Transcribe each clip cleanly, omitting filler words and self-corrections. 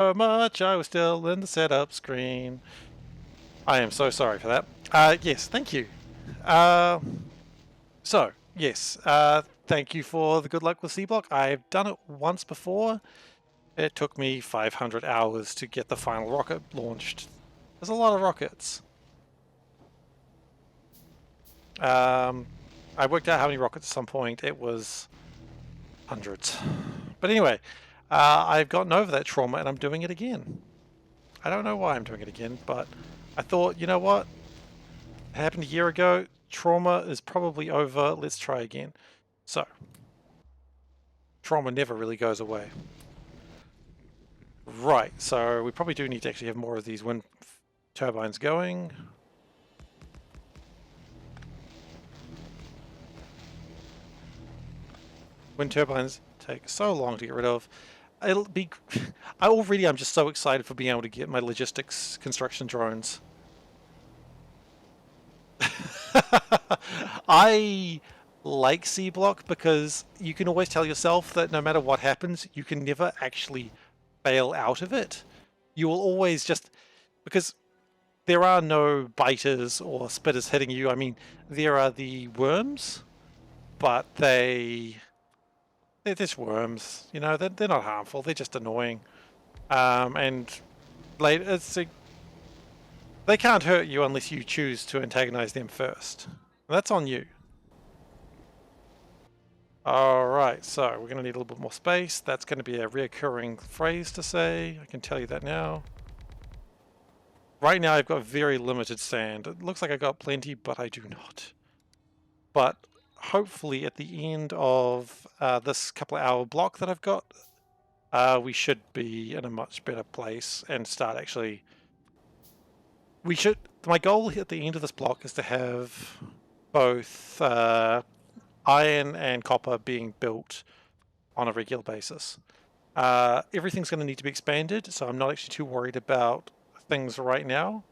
So much, I was still in the setup screen. I am so sorry for that. Yes, thank you. Uh, yes, thank you for the good luck with SeaBlock. I've done it once before. It took me 500 hours to get the final rocket launched. There's a lot of rockets. I worked out how many rockets at some point. It was hundreds. But anyway, I've gotten over that trauma and I'm doing it again. I don't know why I'm doing it again, but I thought, you know what? It happened a year ago. Trauma is probably over. Let's try again. So, trauma never really goes away. Right, so we probably do need to actually have more of these wind turbines going. Wind turbines take so long to get rid of. It'll be... I'm just so excited for being able to get my logistics construction drones. I like SeaBlock because you can always tell yourself that no matter what happens, you can never actually fail out of it. You will always just... Because there are no biters or spitters hitting you. I mean, there are the worms, but they're just worms. You know, they're not harmful. They're just annoying. And later, they can't hurt you unless you choose to antagonize them first. And that's on you. Alright, so we're going to need a little bit more space. That's going to be a reoccurring phrase to say. I can tell you that now. Right now I've got very limited sand. It looks like I got plenty, but I do not. But hopefully at the end of this couple of hour block that I've got, we should be in a much better place and start actually... My goal at the end of this block is to have both iron and copper being built on a regular basis. Everything's going to need to be expanded, so I'm not actually too worried about things right now.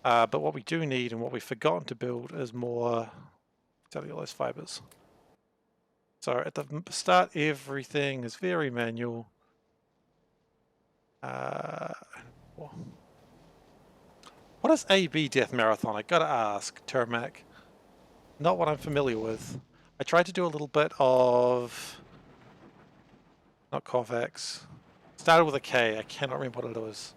But what we do need and what we've forgotten to build is more cellulose fibers. So at the start, everything is very manual. What is AB Death Marathon? I gotta ask, Termac. Not what I'm familiar with. I tried to do a little bit of... Not Kovacs. Started with a K. I cannot remember what it was.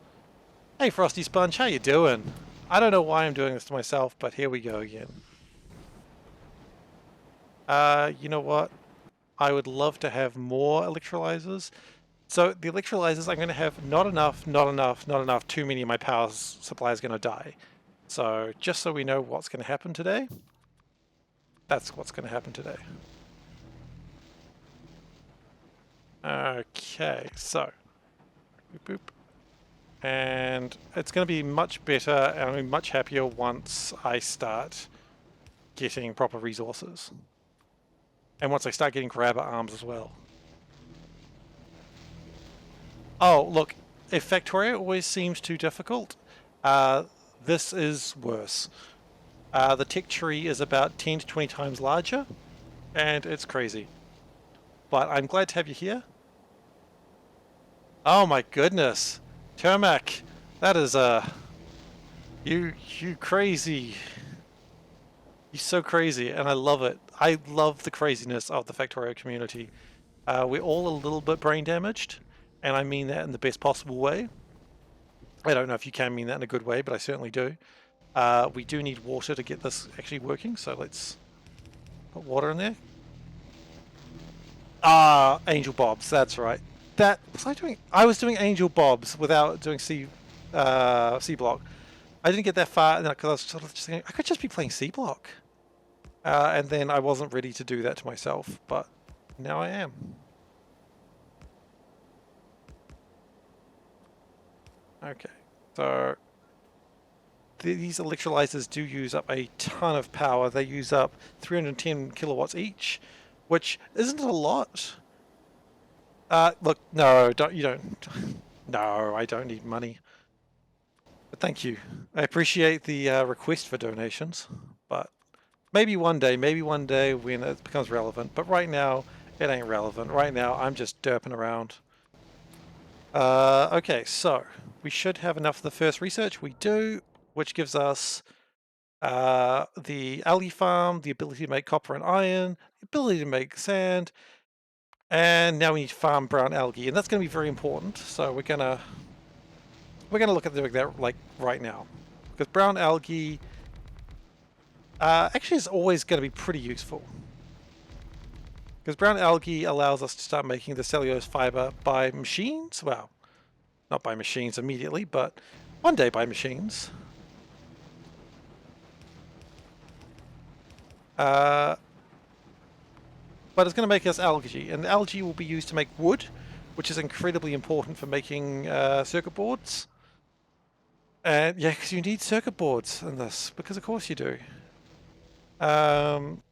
Hey, Frosty Sponge, how you doing? I don't know why I'm doing this to myself, but here we go again. You know what? I would love to have more electrolyzers. So the electrolyzers, I'm going to have not enough, not enough, not enough. Too many of my power supply is going to die. So just so we know what's going to happen today, that's what's going to happen today. Okay, so boop, boop. And it's going to be much better and I'll be much happier once I start getting proper resources. And once I start getting grabber arms as well. Oh, look, if Factorio always seems too difficult, this is worse. The tech tree is about 10 to 20 times larger, and it's crazy. But I'm glad to have you here. Oh my goodness. Termac, that is you crazy. You're so crazy, and I love it. I love the craziness of the Factorio community. We're all a little bit brain damaged, and I mean that in the best possible way. I don't know if you can mean that in a good way, but I certainly do. We do need water to get this actually working, so let's put water in there. Angel Bobs, that's right. That was I doing? I was doing Angel Bobs without doing SeaBlock. I didn't get that far because I was sort of just thinking I could just be playing SeaBlock. And then I wasn't ready to do that to myself, but now I am. Okay, so these electrolyzers do use up a ton of power. They use up 310 kilowatts each, which isn't a lot. Look, no, no, I don't need money. But thank you. I appreciate the request for donations, but maybe one day when it becomes relevant. But right now, it ain't relevant. Right now, I'm just derping around. Okay, so we should have enough of the first research. We do, which gives us the algae farm, the ability to make copper and iron, the ability to make sand, and now we need to farm brown algae, and that's going to be very important. So we're gonna look at doing that like right now, because brown algae actually is always going to be pretty useful. Because brown algae allows us to start making the cellulose fiber by machines. Well, not by machines immediately, but one day by machines. But it's going to make us algae, and the algae will be used to make wood, which is incredibly important for making circuit boards. And yeah, because you need circuit boards in this, because of course you do. Um,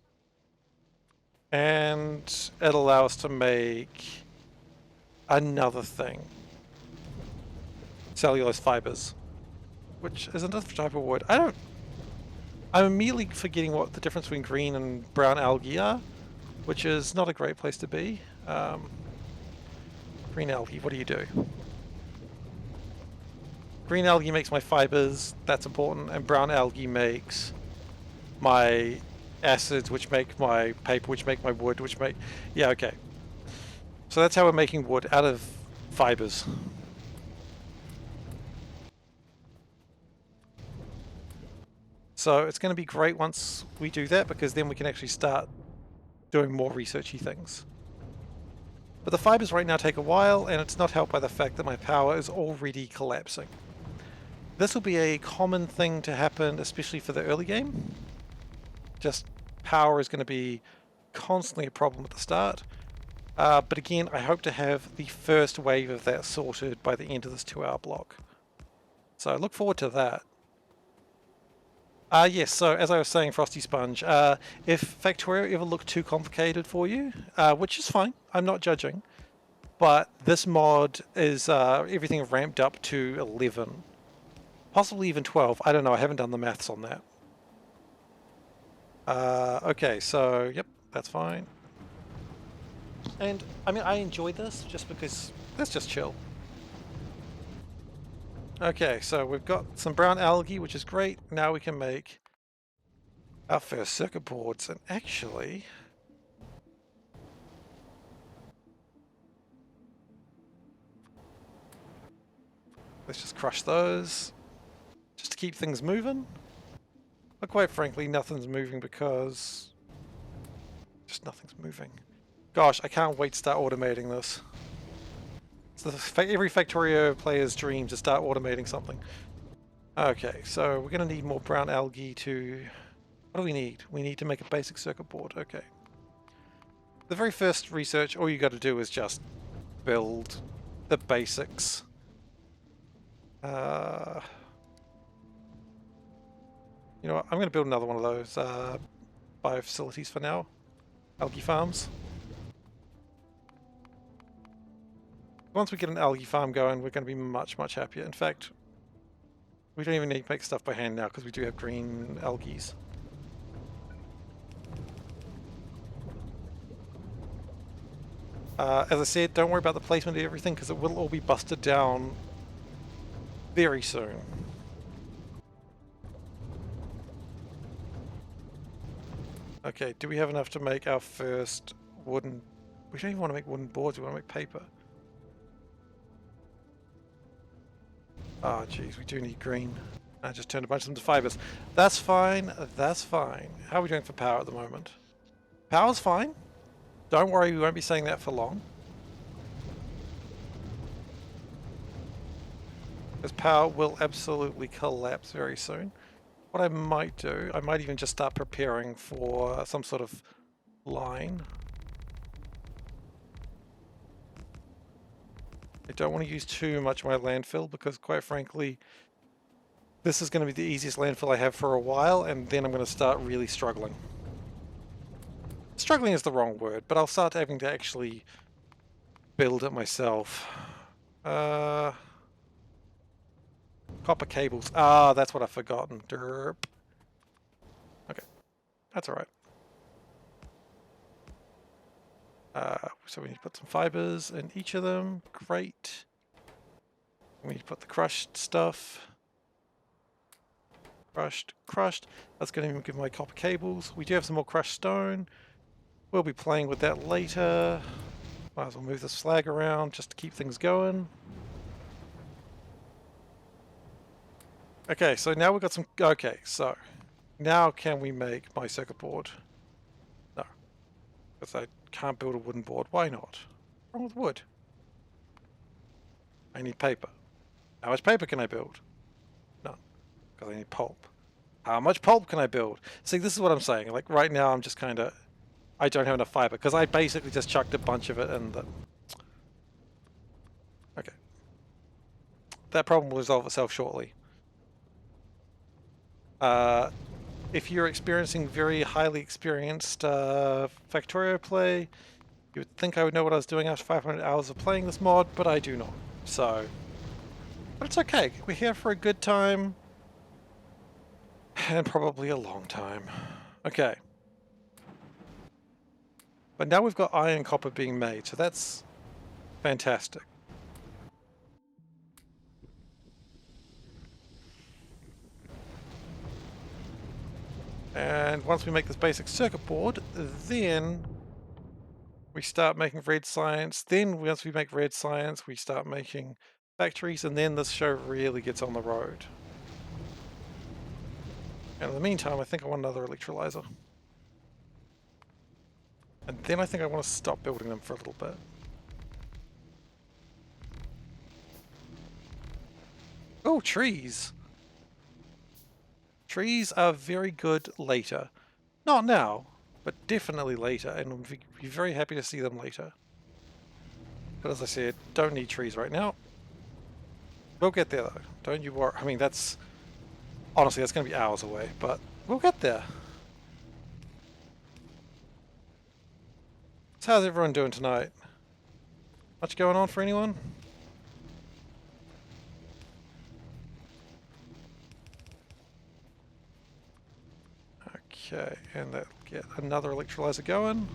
and it'll allow us to make another thing. Cellulose fibers, which is another type of wood. I'm immediately forgetting what the difference between green and brown algae are, which is not a great place to be. Green algae, what do you do? Green algae makes my fibers, that's important, and brown algae makes my acids, which make my paper, which make my wood, which make... Yeah, okay. So that's how we're making wood, out of fibers. So it's going to be great once we do that, because then we can actually start doing more researchy things. But the fibers right now take a while, and it's not helped by the fact that my power is already collapsing. This will be a common thing to happen, especially for the early game. Just power is going to be constantly a problem at the start. But again, I hope to have the first wave of that sorted by the end of this 2-hour block. So I look forward to that. Yes, so as I was saying, Frosty Sponge, if Factorio ever looked too complicated for you, which is fine, I'm not judging, but this mod is everything ramped up to 11. Possibly even 12, I don't know, I haven't done the maths on that. Okay, so, yep, that's fine. And, I mean, I enjoy this just because, let's just chill. Okay, so we've got some brown algae, which is great. Now we can make our first circuit boards, and actually... let's just crush those, just to keep things moving. But quite frankly, nothing's moving because... just nothing's moving. Gosh, I can't wait to start automating this. It's every Factorio player's dream to start automating something. Okay, so we're going to need more brown algae to... what do we need? We need to make a basic circuit board. Okay. The very first research, all you got to do is just build the basics. You know what? I'm going to build another one of those bio facilities for now. Algae farms. Once we get an algae farm going, we're going to be much, much happier. In fact, we don't even need to make stuff by hand now because we do have green algae. As I said, don't worry about the placement of everything because it will all be busted down very soon. Okay, do we have enough to make our first wooden... we don't even want to make wooden boards, we want to make paper. Oh jeez, we do need green. I just turned a bunch of them to fibers. That's fine, that's fine. How are we doing for power at the moment? Power's fine. Don't worry, we won't be saying that for long. Because power will absolutely collapse very soon. What I might do, I might even just start preparing for some sort of line. I don't want to use too much of my landfill because quite frankly, this is going to be the easiest landfill I have for a while, and then I'm going to start really struggling. Struggling is the wrong word, but I'll start having to actually build it myself. Copper cables. Ah, that's what I've forgotten. Derp. Okay, that's alright. So we need to put some fibers in each of them. Great. We put the crushed stuff. Crushed. That's going to give my copper cables. We do have some more crushed stone. We'll be playing with that later. Might as well move this flag around just to keep things going. Okay, so now we've got some... Okay, so now can we make my circuit board? No, because I can't build a wooden board. Why not? What's wrong with wood? I need paper. How much paper can I build? None, because I need pulp. How much pulp can I build? See, this is what I'm saying. Like, right now I'm just kind of... I don't have enough fiber, because I basically just chucked a bunch of it in the... Okay. That problem will resolve itself shortly. If you're experiencing very highly experienced Factorio play, you would think I would know what I was doing after 500 hours of playing this mod, but I do not. So... But it's okay. We're here for a good time. And probably a long time. Okay. But now we've got iron copper being made, so that's fantastic. And once we make this basic circuit board, then we start making red science. Then once we make red science, we start making factories, and then this show really gets on the road. And in the meantime, I think I want another electrolyzer. And then I think I want to stop building them for a little bit. Oh, trees! Trees are very good later. Not now, but definitely later, and we'll be very happy to see them later. But as I said, don't need trees right now. We'll get there though, don't you worry. I mean, that's... Honestly, that's going to be hours away, but we'll get there. So how's everyone doing tonight? Much going on for anyone? Okay, and that'll get another electrolyzer going.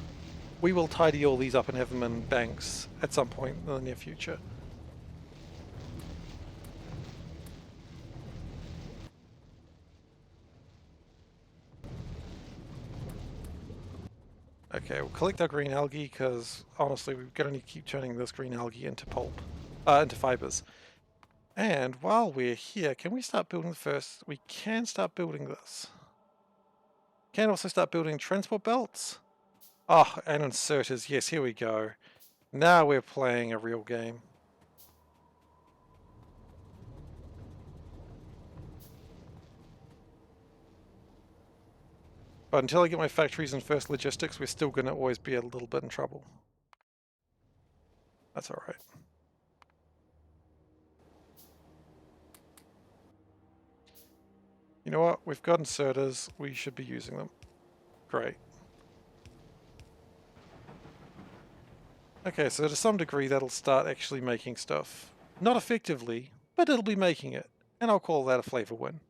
We will tidy all these up and have them in banks at some point in the near future. Okay, we'll collect our green algae because honestly we're going to need to keep turning this green algae into pulp, into fibers. And while we're here, can we start building the first? We can start building this. Can also start building transport belts. Oh, and inserters. Yes, here we go. Now we're playing a real game. But until I get my factories and first logistics, we're still going to always be a little bit in trouble. That's alright. You know what? We've got inserters. We should be using them. Great. Okay, so to some degree that'll start actually making stuff. Not effectively, but it'll be making it. And I'll call that a flavor win.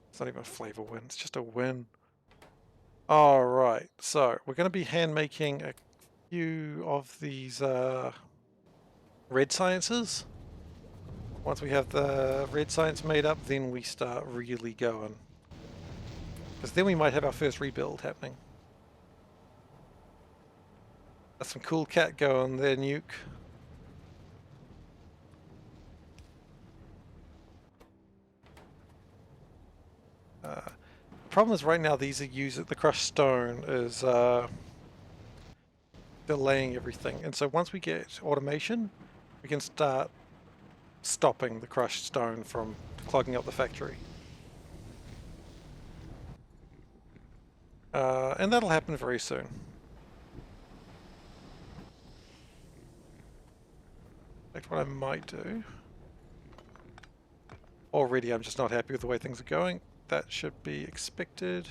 It's not even a flavor win, it's just a win. Alright, so we're going to be hand making a few of these red sciences. Once we have the red science made up, then we start really going. Because then we might have our first rebuild happening. That's some cool cat going there, Nuke. The problem is right now these are using the crushed stone is delaying everything, and so once we get automation, we can start stopping the crushed stone from clogging up the factory. And that'll happen very soon. In fact, what I might do... Already I'm just not happy with the way things are going. That should be expected.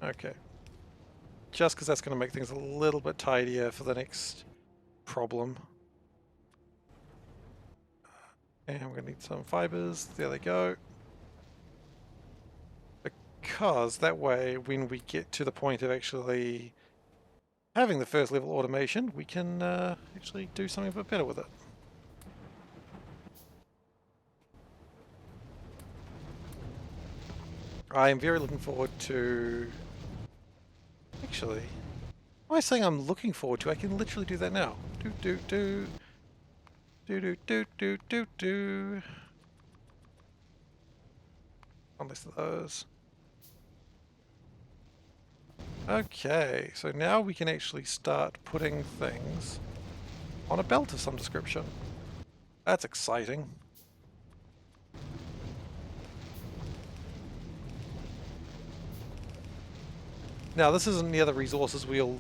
Okay. Just because that's going to make things a little bit tidier for the next problem. And we're going to need some fibers. There they go. Because that way, when we get to the point of actually having the first level automation, we can actually do something a bit better with it. I am very looking forward to... Actually, why am I saying I'm looking forward to? I can literally do that now. Do. On list of those. Okay, so now we can actually start putting things on a belt of some description. That's exciting. Now, this isn't the other resources we'll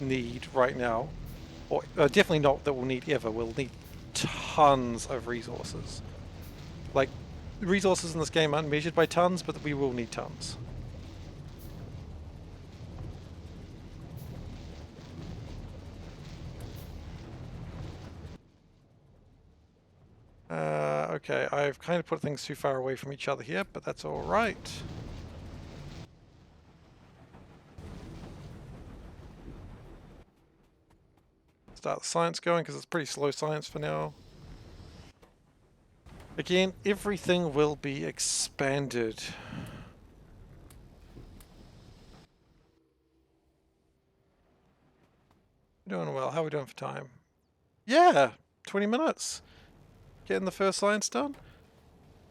need right now. Or definitely not that we'll need ever. We'll need tons of resources. Like, resources in this game aren't measured by tons, but we will need tons. Okay, I've kind of put things too far away from each other here, but that's alright. Start the science going, because it's pretty slow science for now. Again, everything will be expanded. We're doing well. How are we doing for time? Yeah, 20 minutes. Getting the first science done.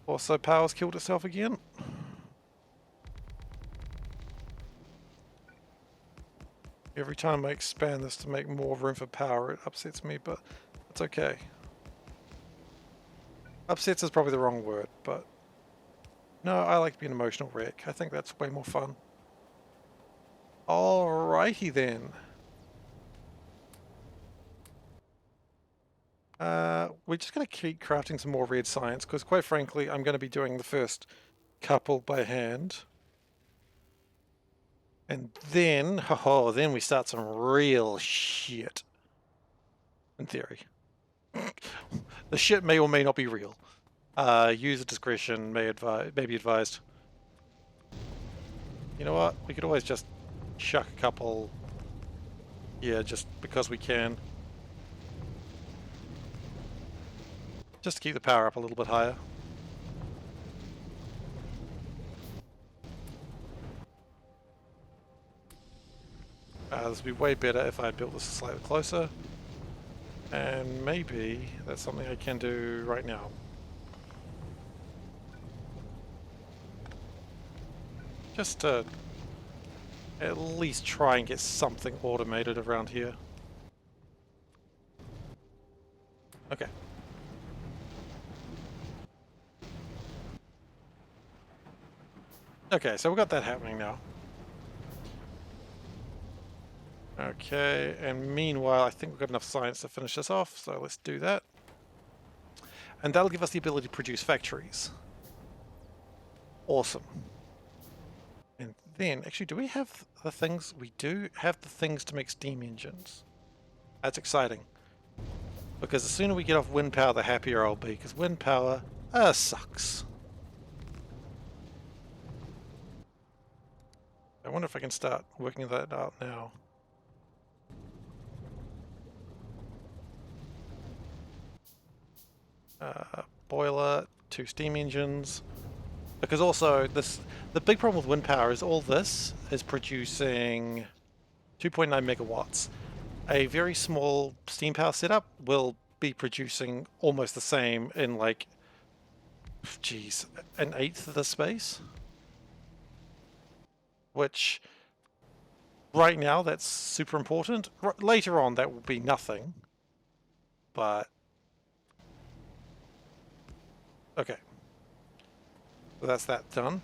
Also, power's killed itself again. Every time I expand this to make more room for power, it upsets me, but it's okay. Upsets is probably the wrong word, but no, I like to be an emotional wreck. I think that's way more fun. Alrighty then. We're just going to keep crafting some more red science, because quite frankly, I'm going to be doing the first couple by hand. And then, then we start some real shit. In theory. The shit may or may not be real. User discretion may be advised. You know what? We could always just chuck a couple. Yeah, just because we can. Just to keep the power up a little bit higher. This would be way better if I had built this slightly closer. And maybe that's something I can do right now. Just to at least try and get something automated around here. Okay. Okay, so we've got that happening now. Okay, and meanwhile, I think we've got enough science to finish this off, so let's do that. And that'll give us the ability to produce factories. Awesome. And then, actually, do we have the things? We do have the things to make steam engines. That's exciting. Because the sooner we get off wind power, the happier I'll be, because wind power sucks. I wonder if I can start working that out now. Boiler, 2 steam engines. Because also, the big problem with wind power is all this is producing 2.9 megawatts. A very small steam power setup will be producing almost the same in like, geez, an eighth of the space. Which, right now, that's super important. Later on, that will be nothing. But, okay. So that's that done.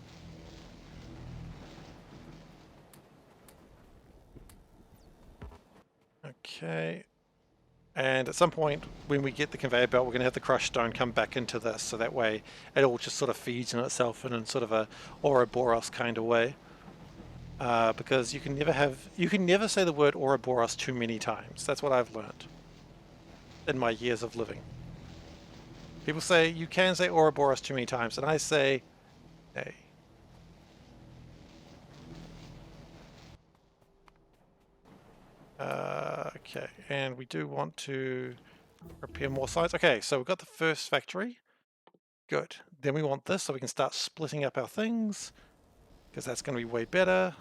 Okay. And at some point, when we get the conveyor belt, we're going to have the crushed stone come back into this, so that way it all just sort of feeds in itself in sort of a Ouroboros kind of way. Because you can never say the word Ouroboros too many times. That's what I've learned in my years of living. People say you can say Ouroboros too many times, and I say, hey. Okay, and we do want to repair more sites. Okay, so we've got the first factory. Good. Then we want this so we can start splitting up our things, because that's going to be way better.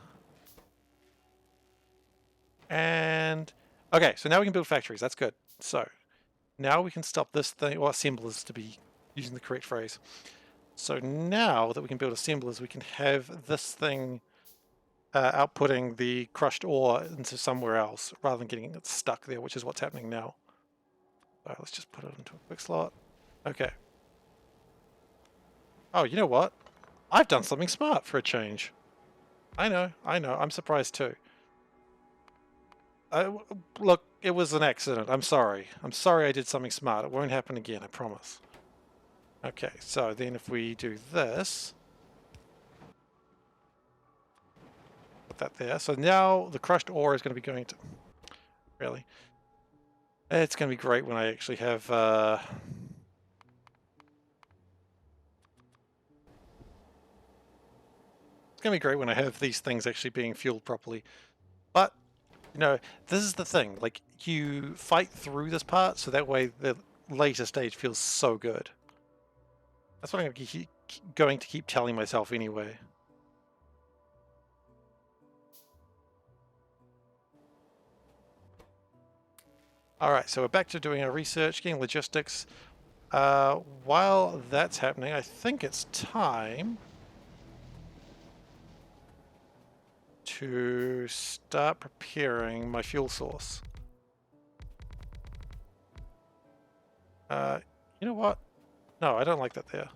And okay, so now we can build factories. That's good. So now we can stop this thing, or assemblers to be using the correct phrase. So now that we can build assemblers, we can have this thing outputting the crushed ore into somewhere else rather than getting it stuck there, which is what's happening now. So let's just put it into a quick slot. Okay. Oh, you know what? I've done something smart for a change. I know, I'm surprised too. Look, it was an accident. I'm sorry. I'm sorry I did something smart. It won't happen again, I promise. Okay, so then if we do this, put that there. So now the crushed ore is going to be going to... Really? It's going to be great when I actually have... It's going to be great when I have these things actually being fueled properly. But, you know, this is the thing. Like, you fight through this part, so that way the later stage feels so good. That's what I'm going to keep telling myself anyway. Alright, so we're back to doing our research, getting logistics. While that's happening, I think it's time to start preparing my fuel source. You know what? No, I don't like that there.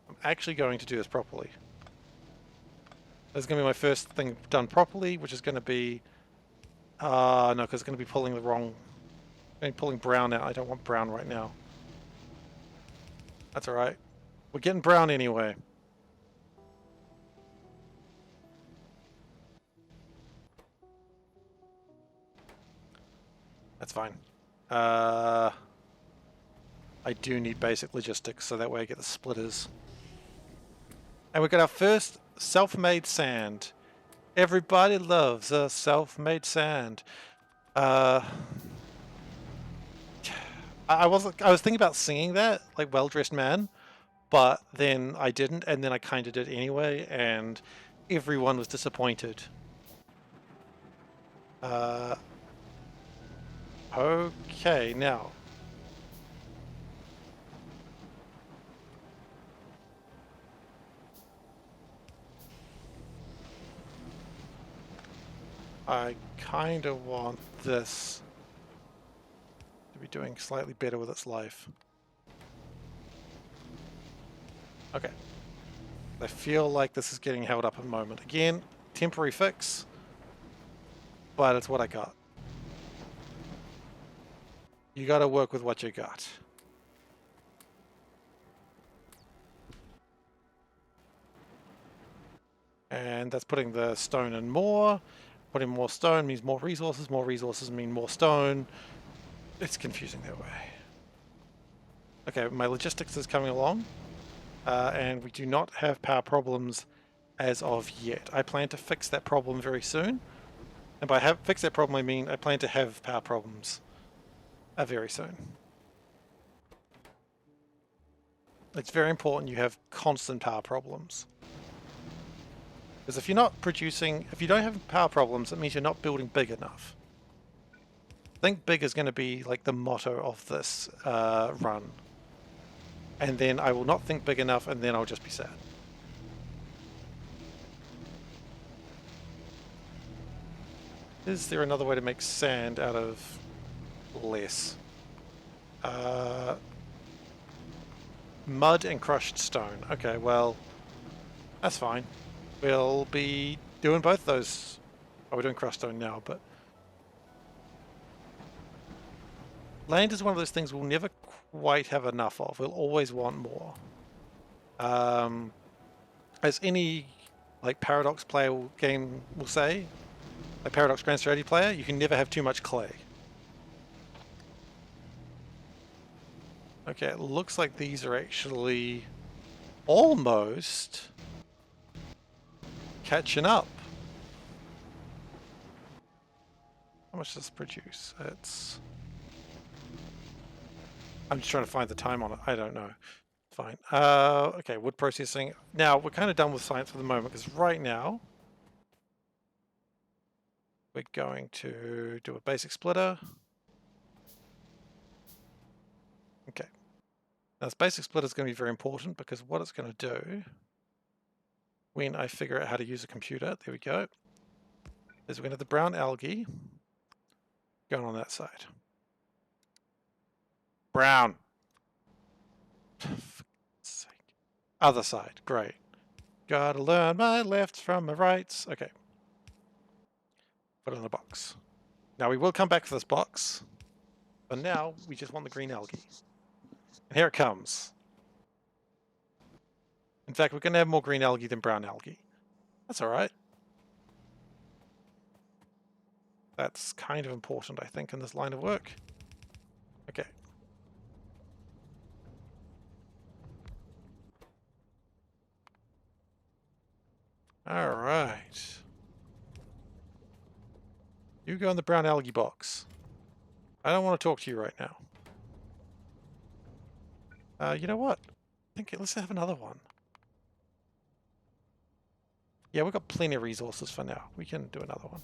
I'm actually going to do this properly. This is going to be my first thing done properly, which is going to be... no, because it's going to be pulling the wrong... pulling brown out. I don't want brown right now. That's alright. We're getting brown anyway. That's fine. I do need basic logistics, so that way I get the splitters. And we've got our first self-made sand. Everybody loves a self-made sand. I was thinking about singing that, like Well-Dressed Man, but then I didn't, and then I kind of did anyway, and everyone was disappointed. Okay, now. I kind of want this to be doing slightly better with its life. Okay. I feel like this is getting held up at the moment. Again, temporary fix, but it's what I got. You gotta work with what you got. And that's putting the stone in more. Putting more stone means more resources mean more stone. It's confusing that way. Okay, my logistics is coming along. And we do not have power problems as of yet. I plan to fix that problem very soon. And by fix that problem, I mean I plan to have power problems very soon. It's very important you have constant power problems. Because if you're not producing, if you don't have power problems, it means you're not building big enough. Think big is going to be like the motto of this run. And then I will not think big enough, and then I'll just be sad. Is there another way to make sand out of less? Mud and crushed stone. Okay, well, that's fine. We'll be doing both those. Oh, we're doing crushed stone now, but... Land is one of those things we'll never quite have enough of. We'll always want more. As any like Paradox player game will say, like Paradox Grand Strategy player, you can never have too much clay. Okay, it looks like these are actually almost catching up. much does this produce? I'm just trying to find the time on it. I don't know. Fine. Okay, wood processing. Now, we're kind of done with science for the moment, because right now, we're going to do a basic splitter. Okay. Now, this basic splitter is going to be very important, because what it's going to do, when I figure out how to use a computer, there we go, is we're going to have the brown algae going on that side. Brown. For God's sake. Other side. Great. Gotta learn my lefts from my rights. Okay. Put it in a box. Now we will come back for this box. But now we just want the green algae. And here it comes. In fact, we're going to have more green algae than brown algae. That's alright. That's kind of important, I think, in this line of work. Okay. Alright. You go in the brown algae box. I don't want to talk to you right now. You know what? I think let's have another one. Yeah, we've got plenty of resources for now. We can do another one.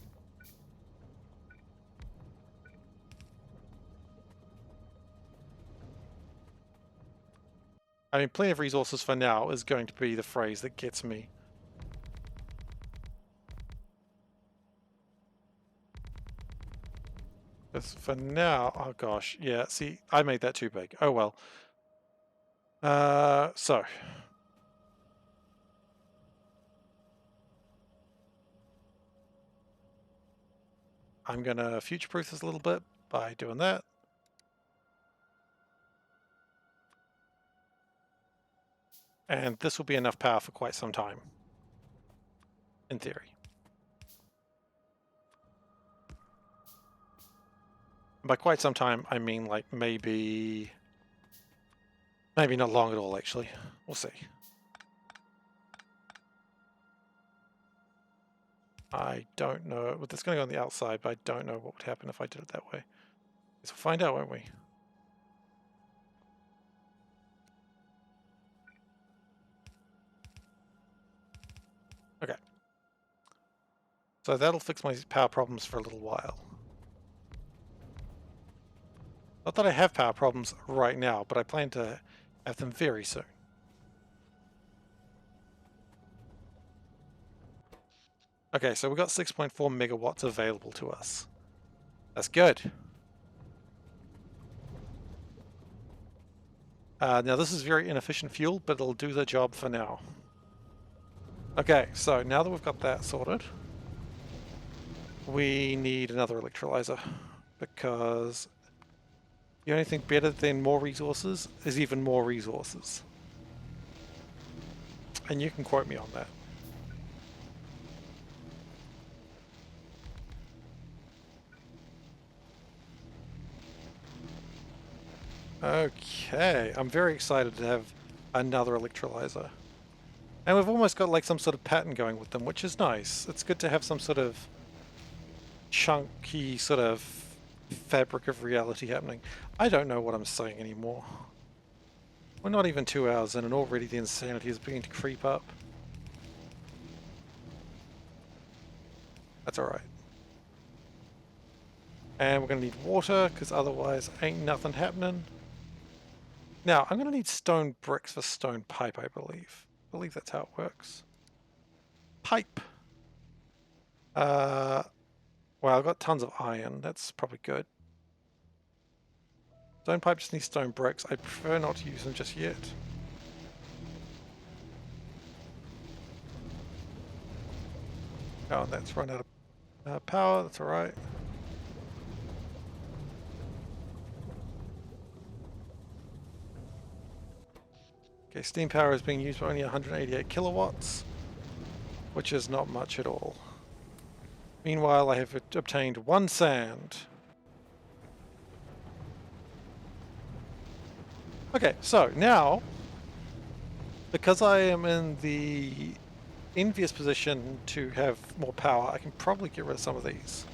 I mean, plenty of resources for now is going to be the phrase that gets me. Because for now, oh gosh, yeah, see, I made that too big. Oh well. So. I'm going to future-proof this a little bit by doing that. And this will be enough power for quite some time, in theory. And by quite some time, I mean like maybe not long at all, actually. We'll see. I don't know. Well, that's going to go on the outside, but I don't know what would happen if I did it that way. So we'll find out, won't we? Okay. So that'll fix my power problems for a little while. Not that I have power problems right now, but I plan to have them very soon. Okay, so we've got 6.4 megawatts available to us. That's good. Now this is very inefficient fuel, but it'll do the job for now. Okay, so now that we've got that sorted, we need another electrolyzer, because the only thing better than more resources is even more resources. And you can quote me on that. Okay, I'm very excited to have another electrolyzer. And we've almost got like some sort of pattern going with them, which is nice. It's good to have some sort of chunky sort of fabric of reality happening. I don't know what I'm saying anymore. We're not even 2 hours in and already the insanity is beginning to creep up. That's alright. And we're going to need water, because otherwise ain't nothing happening. Now, I'm going to need stone bricks for stone pipe, I believe. I believe that's how it works. Pipe. Well, I've got tons of iron. That's probably good. Stone pipe just needs stone bricks. I prefer not to use them just yet. Oh, that's run out of power. That's alright. Okay, steam power is being used by only 188 kilowatts, which is not much at all. Meanwhile, I have obtained 1 sand. Okay, so now, because I am in the envious position to have more power, I can probably get rid of some of these.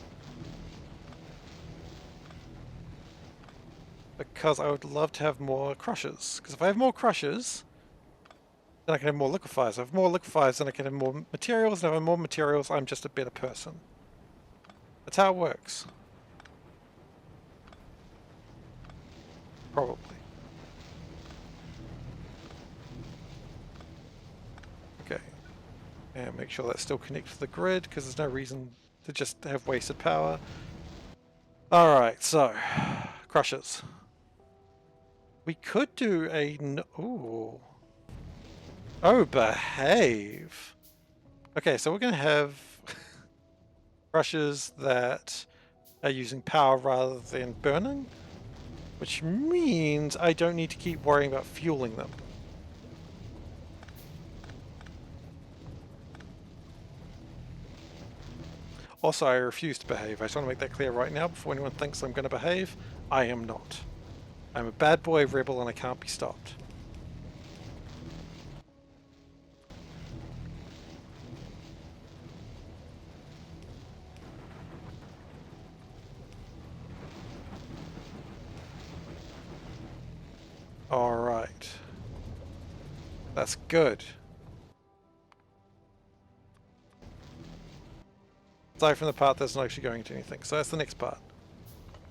because I would love to have more crushers. Because if I have more crushers, then I can have more liquefiers. If I have more liquefiers, then I can have more materials. And if I have more materials, I'm just a better person. That's how it works. Probably. Okay. And make sure that's still connected to the grid, because there's no reason to just have wasted power. Alright, so crushers. We could do a ooh. Oh, behave. Okay, so we're gonna have crushers that are using power rather than burning, which means I don't need to keep worrying about fueling them. Also, I refuse to behave. I just want to make that clear right now before anyone thinks I'm going to behave. I am not. I'm a bad boy rebel and I can't be stopped. Alright. That's good. Aside from the part that's not actually going to anything. So that's the next part.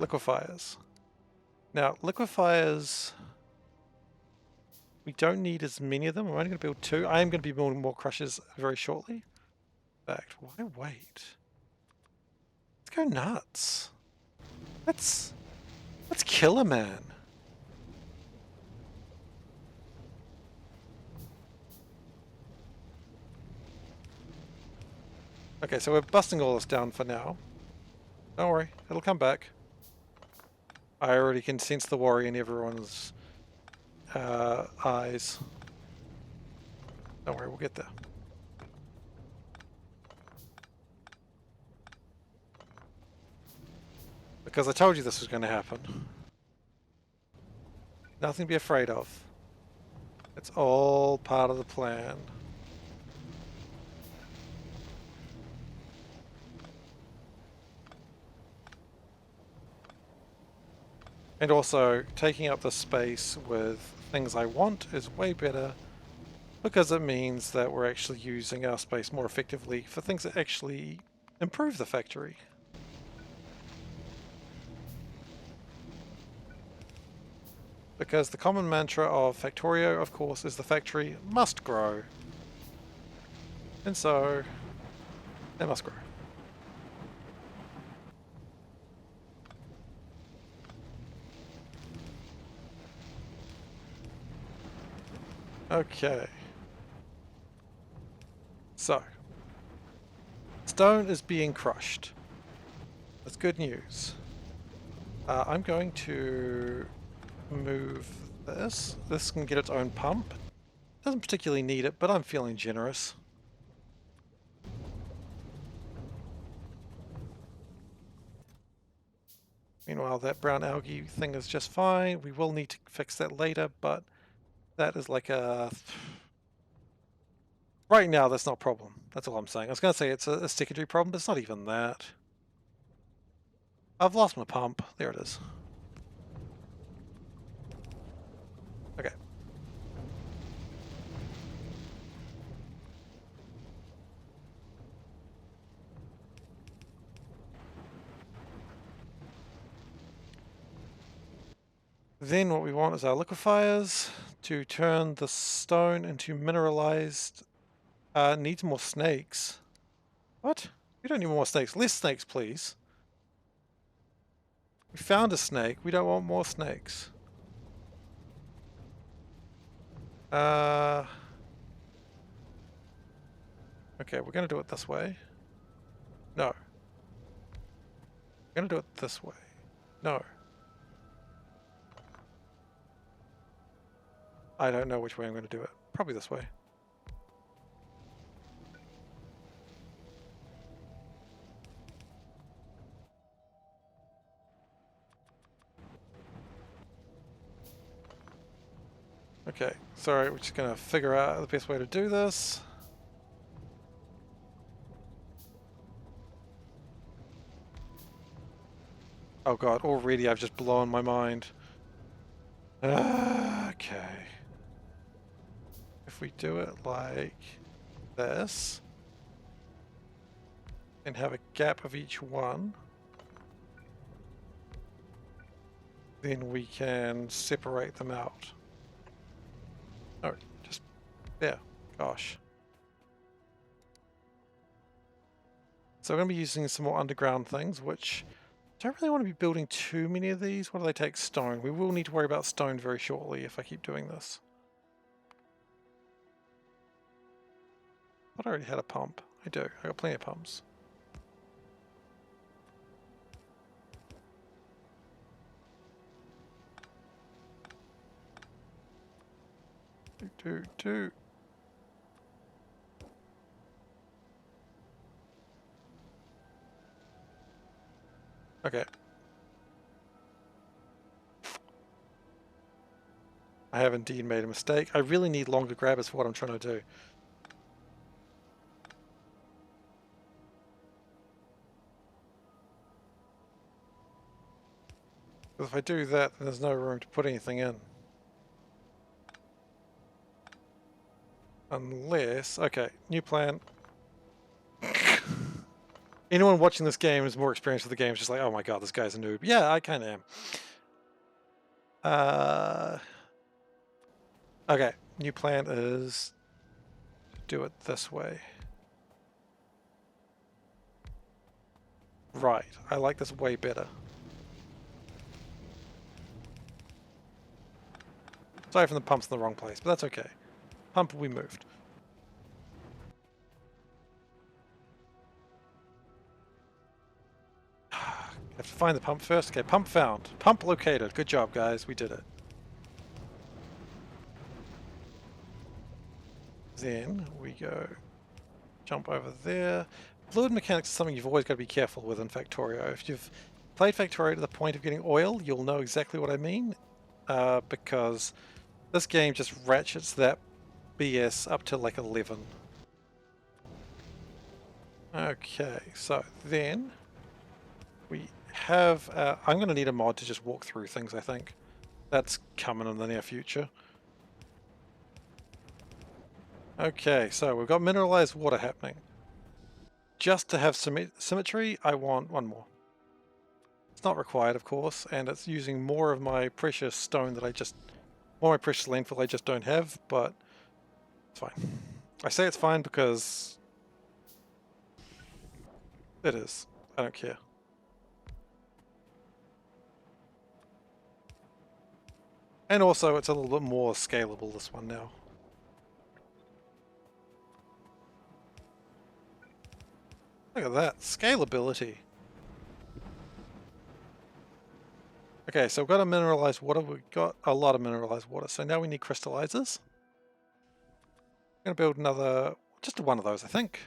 Liquefiers. Now, liquefiers... we don't need as many of them. I'm only going to build 2. I am going to be building more crushers very shortly. In fact, why wait? Let's go nuts. Let's kill a man. Okay, so we're busting all this down for now. Don't worry, it'll come back. I already can sense the worry in everyone's eyes. Don't worry, we'll get there. Because I told you this was going to happen. Nothing to be afraid of. It's all part of the plan. And also, taking up the space with things I want is way better because it means that we're actually using our space more effectively for things that actually improve the factory. Because the common mantra of Factorio, of course, is the factory must grow. And so, they must grow. Okay. So, stone is being crushed. That's good news. I'm going to move this. This can get its own pump. Doesn't particularly need it, but I'm feeling generous. Meanwhile, that brown algae thing is just fine. We will need to fix that later, but that is like a... right now, that's not a problem. That's all I'm saying. I was going to say it's a secondary problem, but it's not even that. I've lost my pump. There it is. Okay. Then what we want is our liquefiers to turn the stone into mineralized. Needs more snakes. What? We don't need more snakes. Less snakes, please. We found a snake. We don't want more snakes. Okay, we're going to do it this way. No. We're going to do it this way. No. I don't know which way I'm going to do it. Probably this way. Okay, sorry, we're just going to figure out the best way to do this. Oh god, already I've just blown my mind. Okay. If we do it like this, and have a gap of each one, then we can separate them out. Oh, just there. Gosh. So we're going to be using some more underground things, which I don't really want to be building too many of these. What do they take? Stone. We will need to worry about stone very shortly if I keep doing this. I thought I already had a pump. I do. I got plenty of pumps. Do. Okay. I have indeed made a mistake. I really need longer grabbers for what I'm trying to do. Because if I do that, then there's no room to put anything in. Unless... Okay, new plan. Anyone watching this game is more experienced with the game. It's just like, oh my god, this guy's a noob. Yeah, I kind of am. Okay, new plan is to do it this way. Right, I like this way better. Sorry for the pump's in the wrong place, but that's okay. Pump will be moved. Have to find the pump first. Okay, pump found. Pump located. Good job, guys. We did it. Then we go jump over there. Fluid mechanics is something you've always got to be careful with in Factorio. If you've played Factorio to the point of getting oil, you'll know exactly what I mean. Because this game just ratchets that BS up to like 11. Okay, so then we have... I'm going to need a mod to just walk through things, I think. That's coming in the near future. Okay, so we've got mineralized water happening. Just to have symmetry, I want one more. It's not required, of course, and it's using more of my precious stone that I just... more of my precious landfill I just don't have, but it's fine. I say it's fine because it is. I don't care. And also, it's a little bit more scalable, this one now. Look at that, scalability. Okay, so we've got a mineralized water. We've got a lot of mineralized water. So now we need crystallizers. I'm going to build another, just one of those, I think.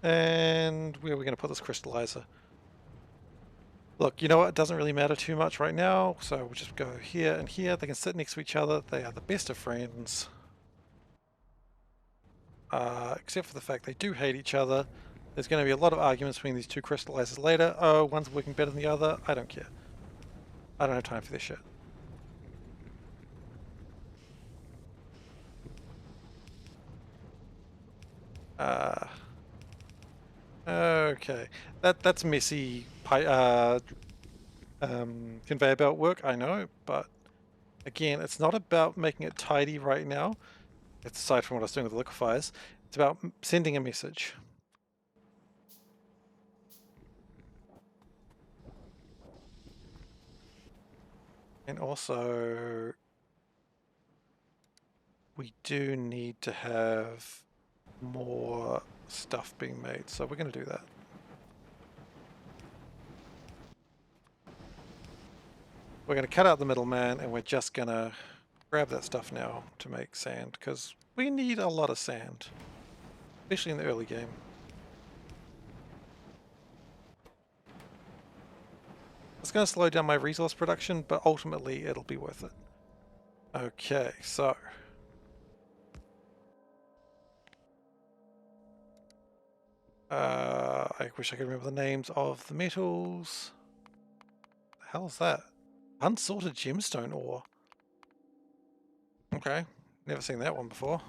And where are we going to put this crystallizer? Look, you know what? It doesn't really matter too much right now. So we'll just go here and here. They can sit next to each other. They are the best of friends. Except for the fact they do hate each other. There's going to be a lot of arguments between these two crystallizers later. Oh, one's working better than the other. I don't care. I don't have time for this shit. Okay. That's messy conveyor belt work, I know, but again, it's not about making it tidy right now. It's aside from what I was doing with the liquefiers. It's about sending a message. And also, we do need to have more stuff being made, so we're going to do that. We're going to cut out the middleman, and we're just going to grab that stuff now to make sand, because we need a lot of sand, especially in the early game. It's going to slow down my resource production, but ultimately it'll be worth it. Okay, so... I wish I could remember the names of the metals. The hell is that? Unsorted gemstone ore. Okay, never seen that one before.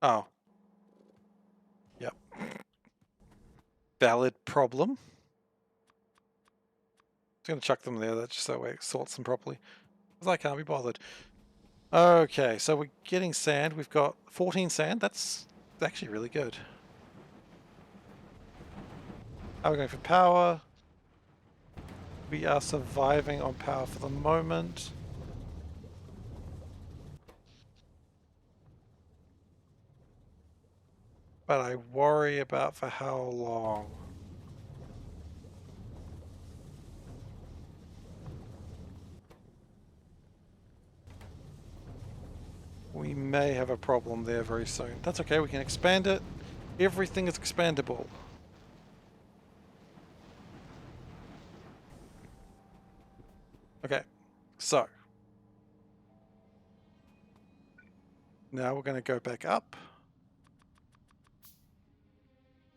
Oh. Yep. Valid problem. Just gonna chuck them there, that's just that way it sorts them properly. Because I can't be bothered. Okay, so we're getting sand. We've got 14 sand. That's actually really good. Are we going for power? We are surviving on power for the moment. But I worry about for how long. We may have a problem there very soon. That's okay, we can expand it. Everything is expandable. Okay, so. Now we're going to go back up.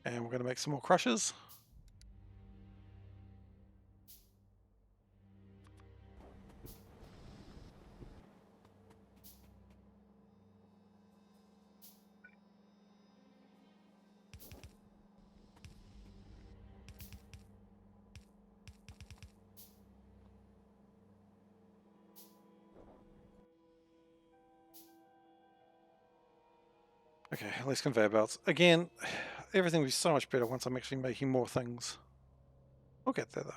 And we're going to make some more crushers. Okay, at least conveyor belts. Again, everything will be so much better once I'm actually making more things. We'll get there though.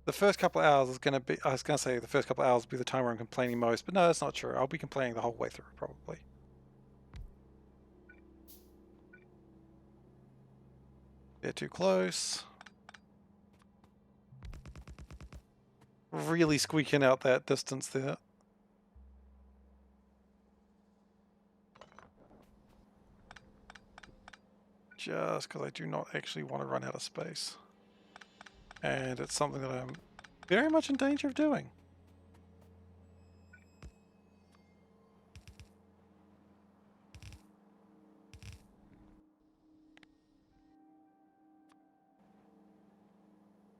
The first couple of hours is going to be, I was going to say the first couple of hours will be the time where I'm complaining most, but no, that's not true. I'll be complaining the whole way through, probably. They're too close. Really squeaking out that distance there. Just because I do not actually want to run out of space. And it's something that I'm very much in danger of doing.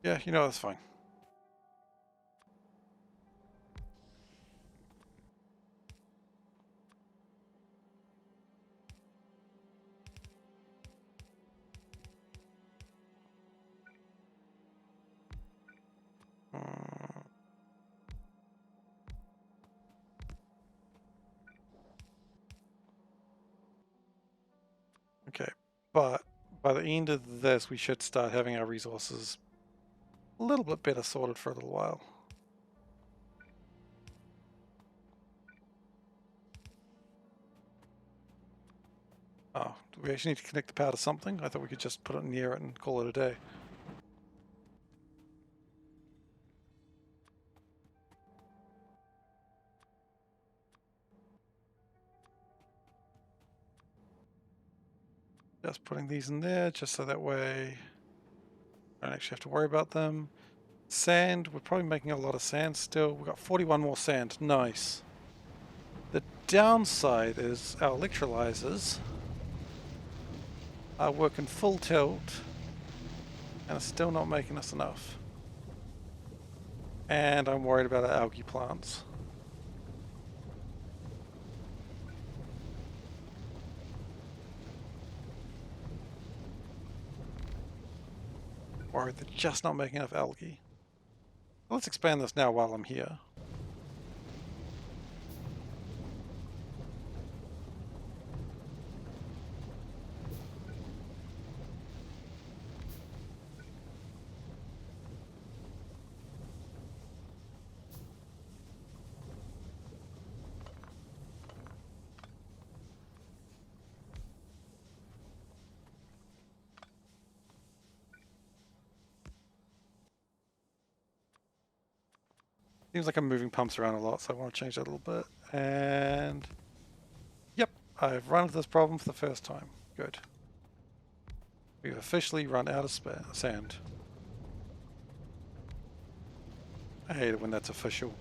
Yeah, you know, that's fine. Okay, but by the end of this, we should start having our resources a little bit better sorted for a little while. Oh, do we actually need to connect the power to something? I thought we could just put it near it and call it a day. Just putting these in there, just so that way I don't actually have to worry about them. Sand, we're probably making a lot of sand still. We've got 41 more sand, nice. The downside is our electrolyzers are working full tilt and are still not making us enough. And I'm worried about our algae plants. Worried they're just not making enough algae. Let's expand this now while I'm here. Seems like I'm moving pumps around a lot, so I want to change that a little bit. And I've run into this problem for the first time. Good. We've officially run out of sand. I hate it when that's official.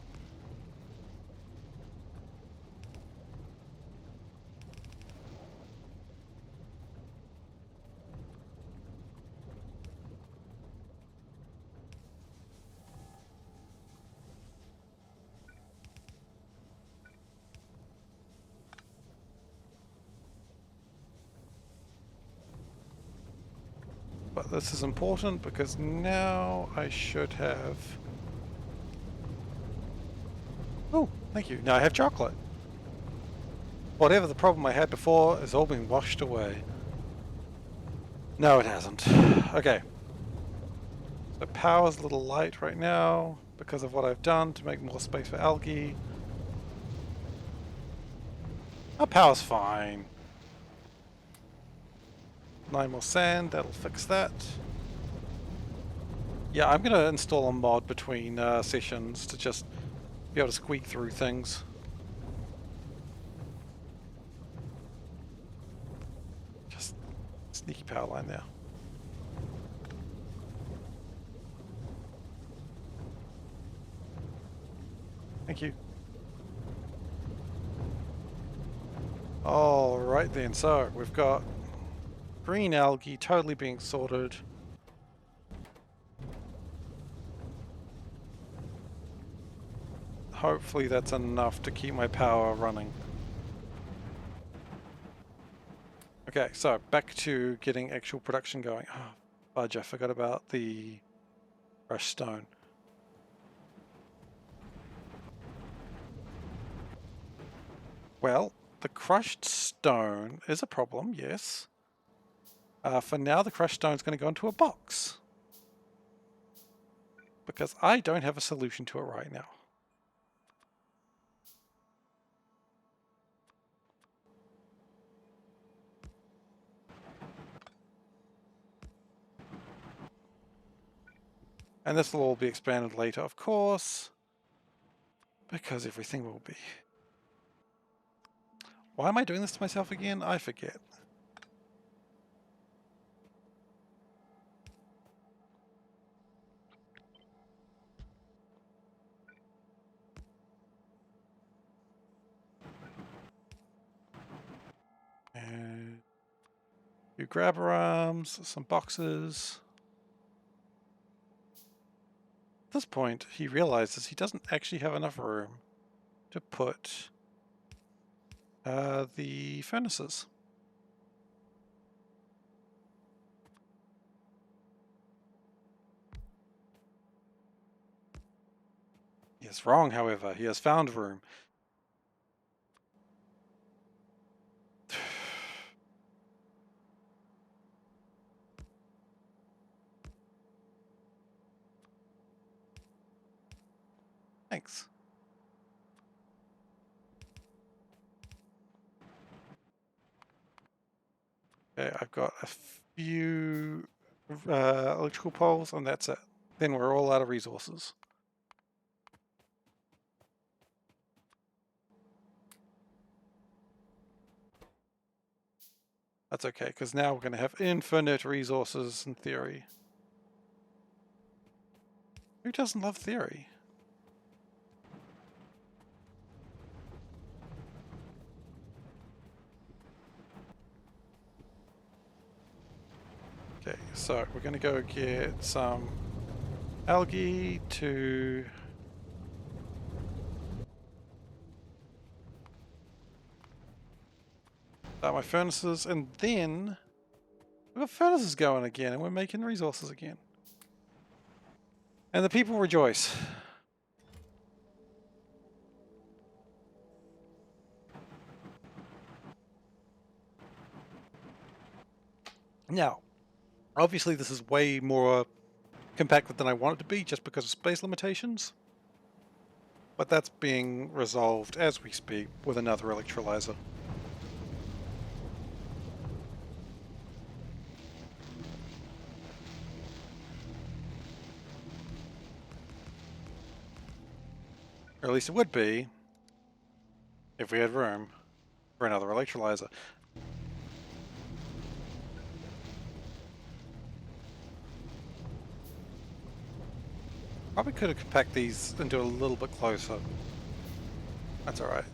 But this is important because now I should have... Oh, thank you. Now I have chocolate. Whatever the problem I had before has all been washed away. No, it hasn't. Okay. So power's a little light right now because of what I've done to make more space for algae. Our power's fine. 9 more sand, that'll fix that. Yeah, I'm going to install a mod between sessions to just be able to squeak through things. Just sneaky power line there. Thank you. Alright then, so we've got green algae totally being sorted. Hopefully that's enough to keep my power running. Okay, so back to getting actual production going. Oh, fudge, I forgot about the crushed stone. Well, the crushed stone is a problem, yes. For now, the crushed stone is going to go into a box. Because I don't have a solution to it right now. And this will all be expanded later, of course. Because everything will be. Why am I doing this to myself again? I forget. And a few grabber arms, some boxes. At this point, he realizes he doesn't actually have enough room to put the furnaces. He is wrong, however. He has found room. Thanks. Okay, I've got a few electrical poles and that's it. Then we're all out of resources. That's okay, because now we're going to have infinite resources in theory. Who doesn't love theory? Okay, so we're going to go get some algae to start my furnaces, and then we've got furnaces going again, and we're making resources again. And the people rejoice. Now, obviously this is way more compacted than I want it to be just because of space limitations. But that's being resolved as we speak with another electrolyzer. Or at least it would be if we had room for another electrolyzer. Probably could have compact these and do a little bit closer. That's alright.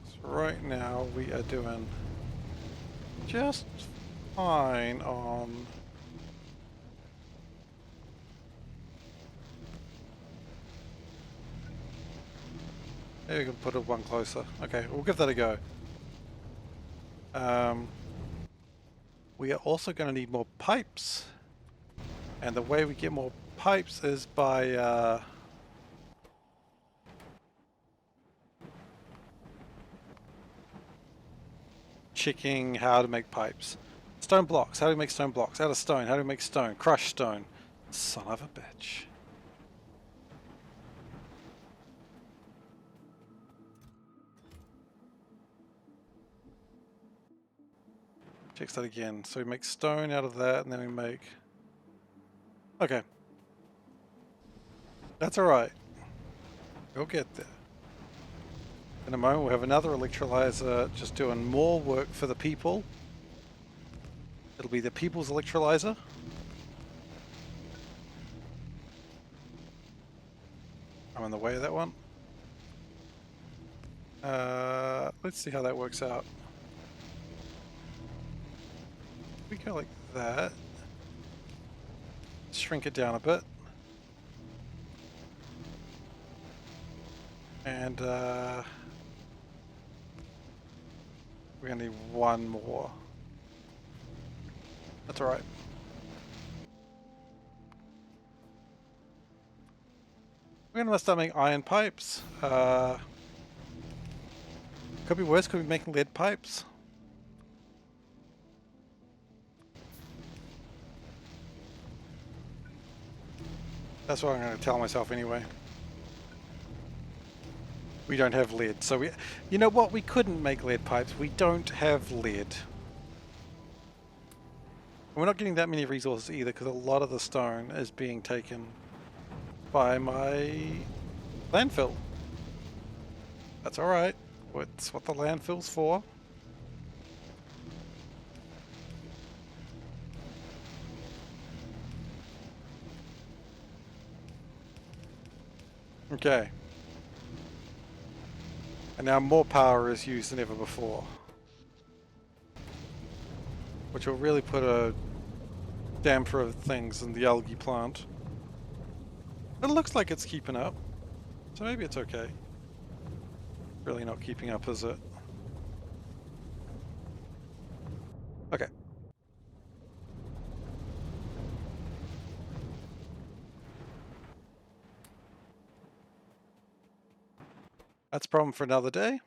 So right now we are doing just fine on maybe we can put it one closer. Okay, we'll give that a go. We are also going to need more pipes. And the way we get more pipes is by checking how to make pipes. Stone blocks. How do we make stone blocks? Out of stone. How do we make stone? Crushed stone. Son of a bitch. Checks that again. So we make stone out of that, and then we make... Okay. That's alright. We'll get there. In a moment we'll have another electrolyzer just doing more work for the people. It'll be the people's electrolyzer. I'm in the way of that one. Let's see how that works out. We go like that. Shrink it down a bit. And we're gonna need one more. That's alright. We're gonna start making iron pipes. Could be worse, could be making lead pipes. That's what I'm going to tell myself anyway. We don't have lead, so we... You know what? We couldn't make lead pipes. We don't have lead. And we're not getting that many resources either, because a lot of the stone is being taken by my landfill. That's alright. It's what the landfill's for. Okay. And now more power is used than ever before. Which will really put a damper of things in the algae plant. It looks like it's keeping up. So maybe it's okay. Really not keeping up, is it? Okay. That's a problem for another day.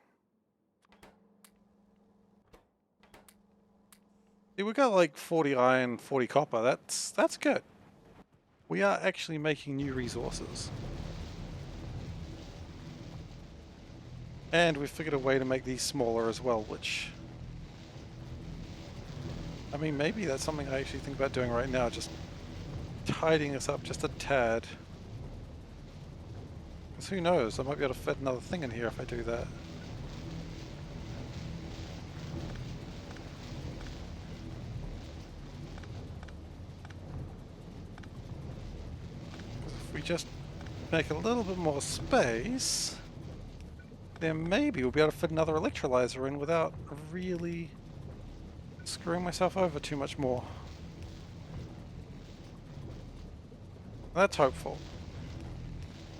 See, we got like 40 iron, 40 copper. That's good. We are actually making new resources. And we figured a way to make these smaller as well, which... I mean, maybe that's something I actually think about doing right now, just tidying this up just a tad. Because who knows, I might be able to fit another thing in here if I do that. If we just make a little bit more space, then maybe we'll be able to fit another electrolyzer in without really screwing myself over too much more. That's hopeful.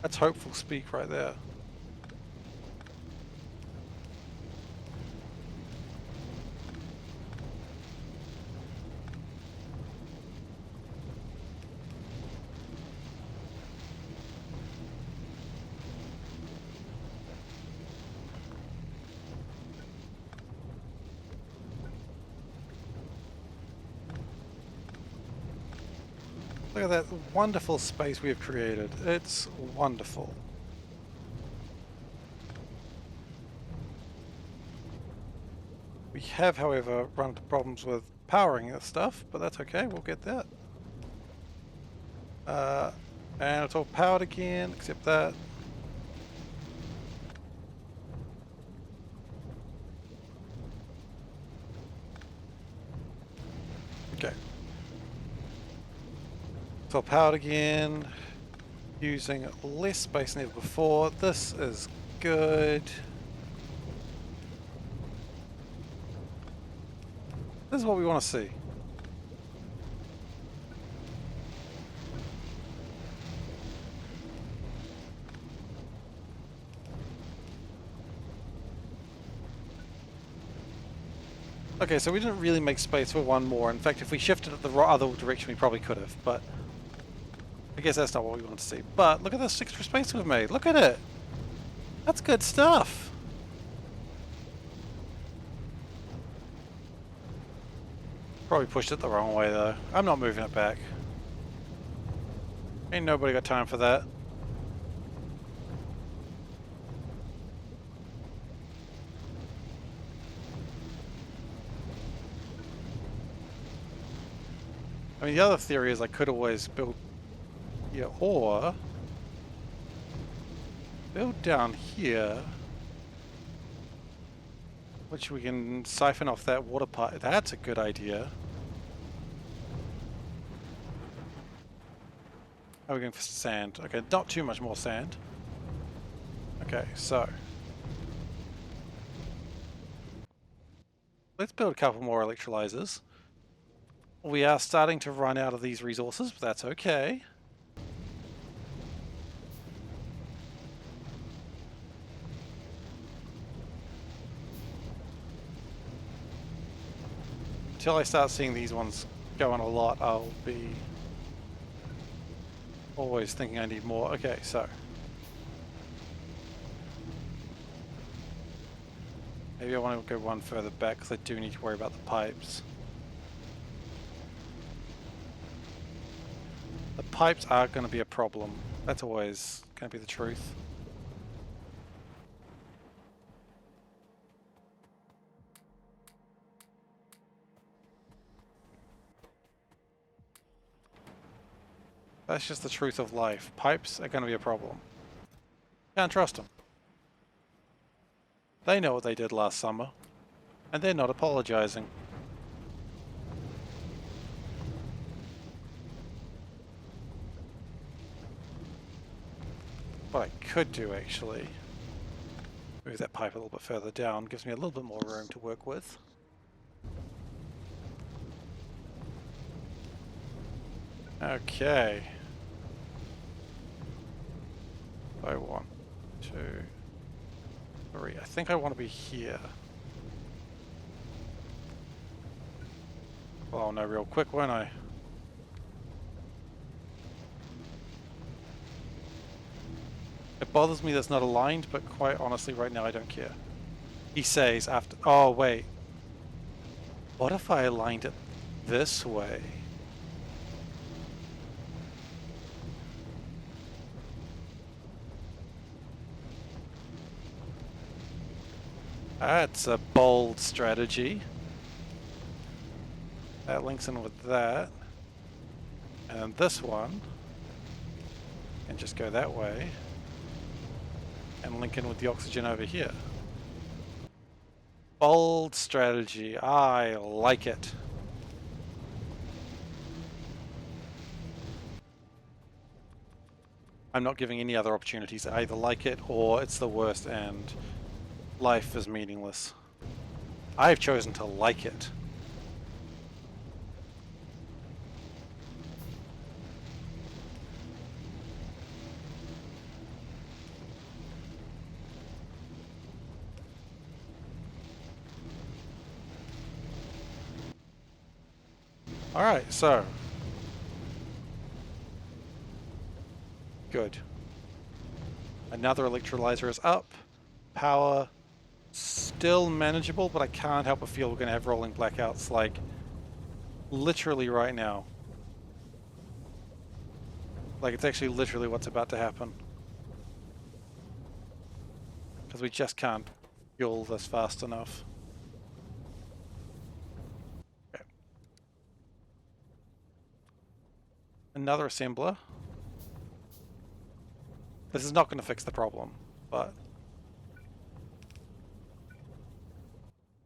That's hopeful speak right there. Look at that wonderful space we have created. It's wonderful. We have, however, run into problems with powering this stuff, but that's okay, we'll get that. And it's all powered again, except that. Okay. It's all powered again. Using less space than ever before. This is good. This is what we want to see. Okay, so we didn't really make space for one more. In fact, if we shifted it the other direction, we probably could have, but I guess that's not what we wanted to see. But look at this extra space we've made. Look at it. That's good stuff. Probably pushed it the wrong way, though. I'm not moving it back. Ain't nobody got time for that. I mean, the other theory is I could always build here, or build down here, which we can siphon off that water pipe. That's a good idea. How are we going for sand? Okay, not too much more sand. Okay, so let's build a couple more electrolyzers. We are starting to run out of these resources, but that's okay. Until I start seeing these ones going a lot, I'll be always thinking I need more. Okay, so maybe I want to go one further back because I do need to worry about the pipes. The pipes are going to be a problem. That's always going to be the truth. That's just the truth of life. Pipes are going to be a problem. Can't trust them. They know what they did last summer, and they're not apologizing. What I could do, actually, move that pipe a little bit further down, gives me a little bit more room to work with. Okay. 1, 2, 3. I think I want to be here. Well, I'll know real quick, won't I? It bothers me that's not aligned, but quite honestly, right now I don't care. He says after... Oh, wait. What if I aligned it this way? That's a bold strategy. That links in with that. And then this one. And just go that way. And link in with the oxygen over here. Bold strategy. I like it. I'm not giving any other opportunities. I either like it or it's the worst and life is meaningless. I've chosen to like it. Alright, so. Good. Another electrolyzer is up. Power still manageable, but I can't help but feel we're going to have rolling blackouts, like, literally right now. Like, it's actually literally what's about to happen. Because we just can't fuel this fast enough. Okay. Another assembler. This is not going to fix the problem, but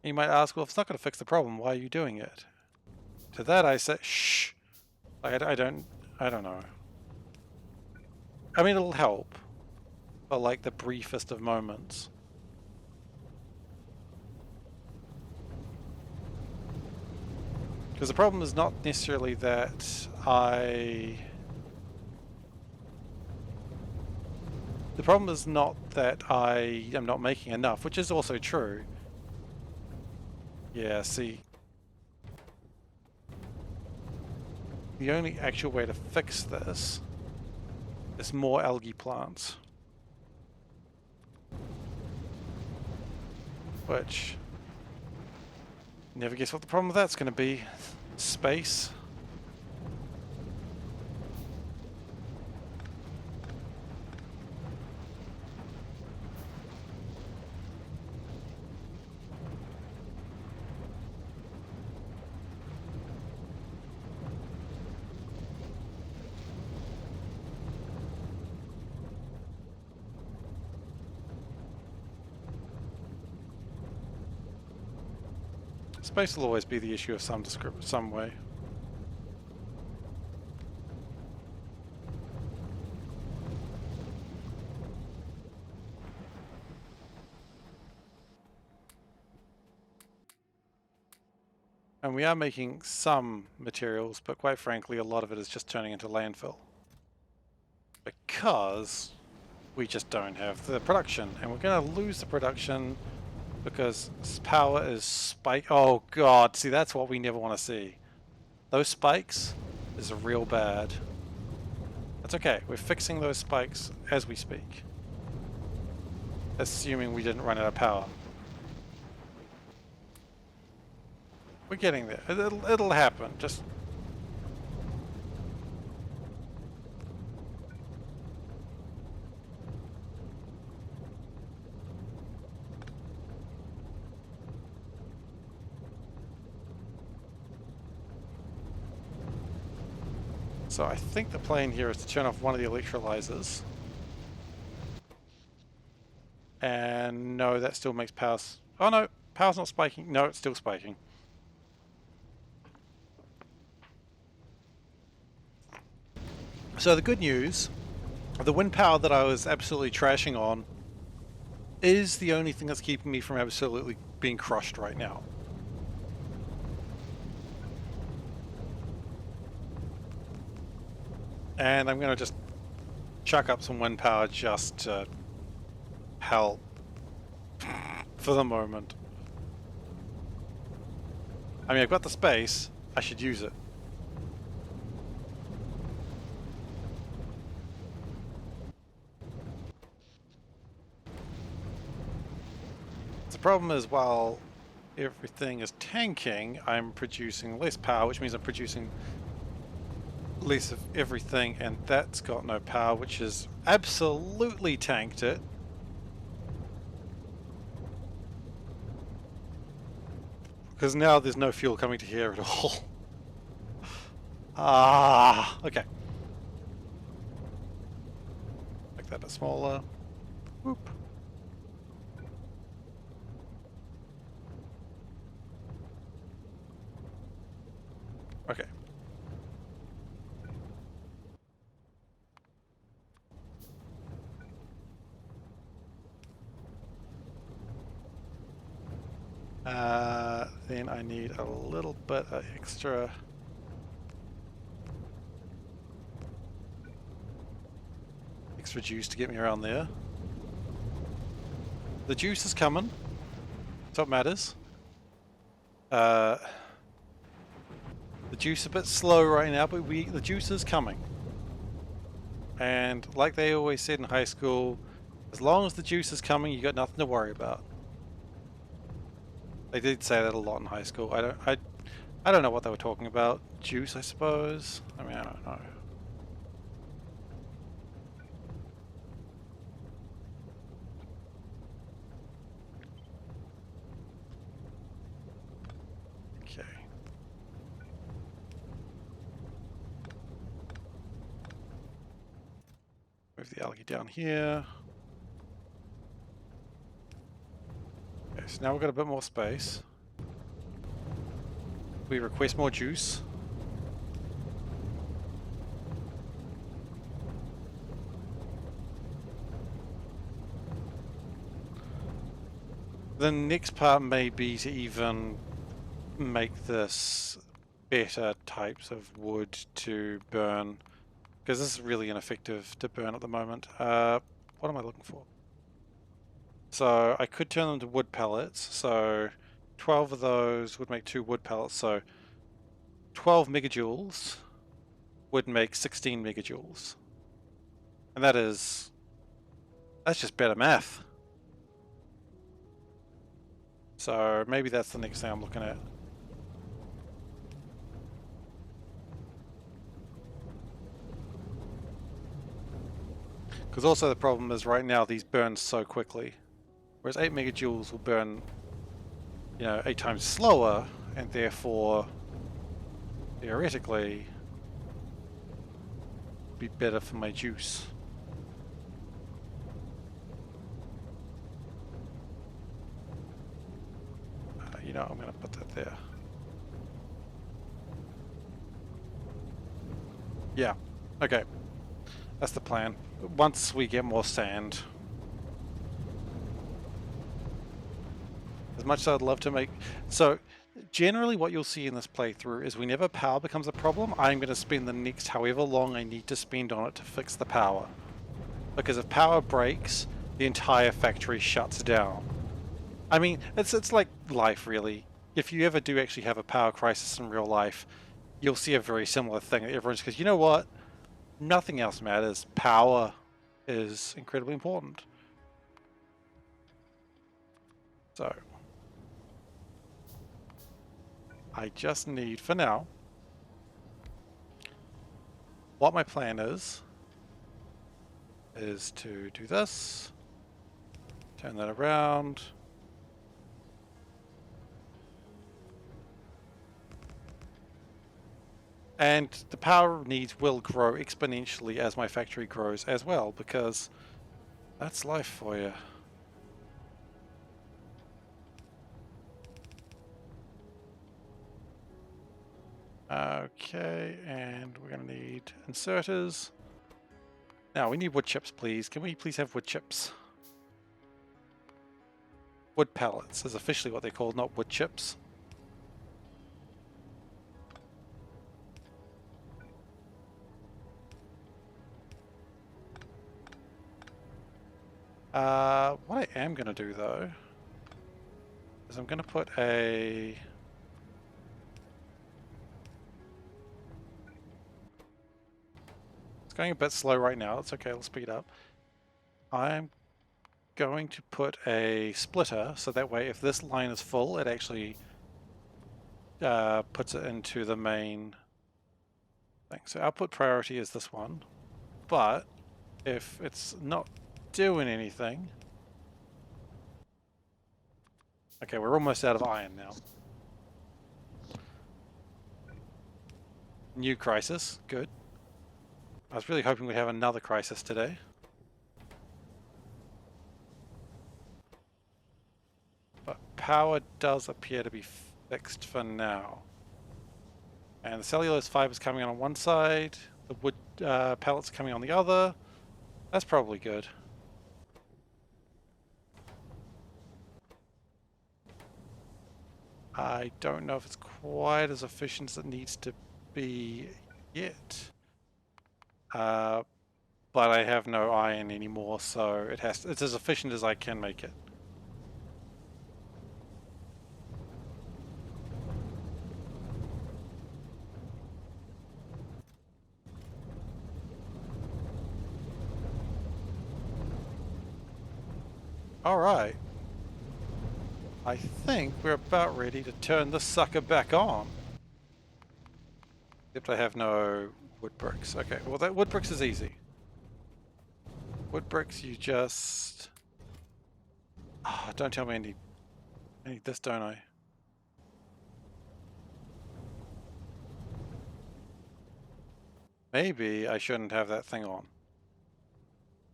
you might ask, well, if it's not going to fix the problem, why are you doing it? To that I say, shh. I don't know. I mean, it'll help, but like the briefest of moments. Because the problem is not necessarily that the problem is not that I am not making enough, which is also true. Yeah, see. The only actual way to fix this is more algae plants. Which, never guess what the problem with that's going to be. Space. Space will always be the issue of some way. And we are making some materials, but quite frankly, a lot of it is just turning into landfill. Because we just don't have the production, and we're going to lose the production because power is spike. Oh god, see, that's what we never want to see. Those spikes is real bad. That's okay, we're fixing those spikes as we speak. Assuming we didn't run out of power. We're getting there. It'll happen. Just so I think the plan here is to turn off one of the electrolyzers. And no, that still makes power. Oh no, power's not spiking. No, it's still spiking. So the good news, the wind power that I was absolutely trashing on is the only thing that's keeping me from absolutely being crushed right now. And I'm going to just chuck up some wind power just to help for the moment. I mean, I've got the space, I should use it. The problem is, while everything is tanking, I'm producing less power, which means I'm producing less of everything, and that's got no power, which has absolutely tanked it. Because now there's no fuel coming to here at all. Ah, okay. Make that a bit smaller. Whoop. Okay. Then I need a little bit of extra juice to get me around there. The juice is coming. That's what matters. The juice is a bit slow right now, but the juice is coming. And like they always said in high school, as long as the juice is coming, you got nothing to worry about. They did say that a lot in high school. I don't know what they were talking about. Juice, I suppose. I mean, I don't know. Okay. Move the algae down here. Okay, so now we've got a bit more space. We request more juice. The next part may be to even make this better types of wood to burn, because this is really ineffective to burn at the moment. What am I looking for? So I could turn them to wood pellets, so 12 of those would make 2 wood pellets, so 12 megajoules would make 16 megajoules. And that's just better math. So maybe that's the next thing I'm looking at. Because also the problem is right now these burn so quickly. Whereas 8 megajoules will burn, 8 times slower, and therefore, theoretically, be better for my juice. I'm going to put that there. Yeah, okay. That's the plan. Once we get more sand. As much as I'd love to make... So, generally what you'll see in this playthrough is whenever power becomes a problem, I'm going to spend the next however long I need to spend on it to fix the power. Because if power breaks, the entire factory shuts down. I mean, it's like life, really. If you ever do actually have a power crisis in real life, you'll see a very similar thing. Everyone's because you know what? Nothing else matters. Power is incredibly important. So, I just need, for now, what my plan is to do this, turn that around, and the power needs will grow exponentially as my factory grows as well, because that's life for you. Okay, and we're going to need inserters. Now, we need wood chips, please. Can we please have wood chips? Wood pellets is officially what they're called, not wood chips. What I am going to do, though, is I'm going to put a... It's going a bit slow right now. It's okay, let's speed up. I'm going to put a splitter, so that way if this line is full, it actually puts it into the main thing. So output priority is this one, but if it's not doing anything... Okay, we're almost out of iron now. New crisis, good. I was really hoping we'd have another crisis today. But power does appear to be fixed for now. And the cellulose fiber's coming on one side, the wood pellets coming on the other. That's probably good. I don't know if it's quite as efficient as it needs to be yet. But I have no iron anymore, so it's as efficient as I can make it. Alright. I think we're about ready to turn this sucker back on. Except I have no wood bricks. Okay, well that wood bricks is easy. Wood bricks you just... don't tell me I need this, don't I? Maybe I shouldn't have that thing on.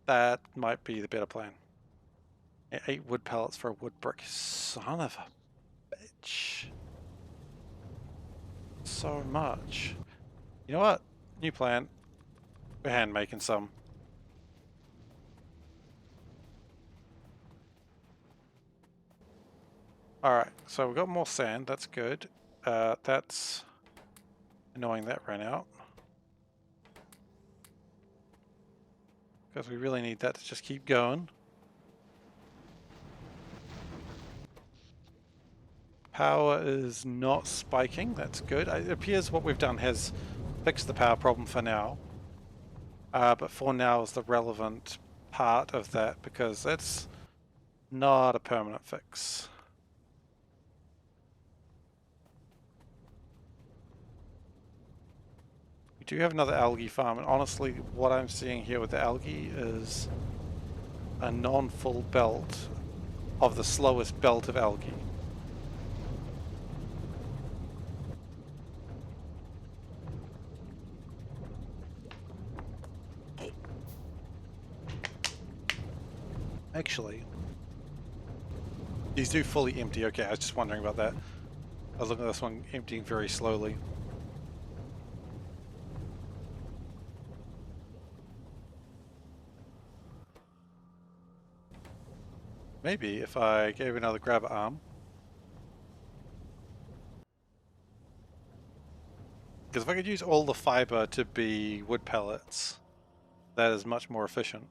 That might be the better plan. 8 wood pallets for a wood brick. Son of a bitch. So much. You know what? New plan. We're hand making some. Alright, so we've got more sand. That's good. That's annoying that ran out. Because we really need that to just keep going. Power is not spiking. That's good. It appears what we've done has fixed the power problem for now. But for now is the relevant part of that because it's not a permanent fix. We do have another algae farm, and honestly what I'm seeing here with the algae is a non-full belt of the slowest belt of algae. Actually, these do fully empty. Okay, I was just wondering about that. I was looking at this one emptying very slowly. Maybe if I gave another grab arm. Because if I could use all the fiber to be wood pellets, that is much more efficient.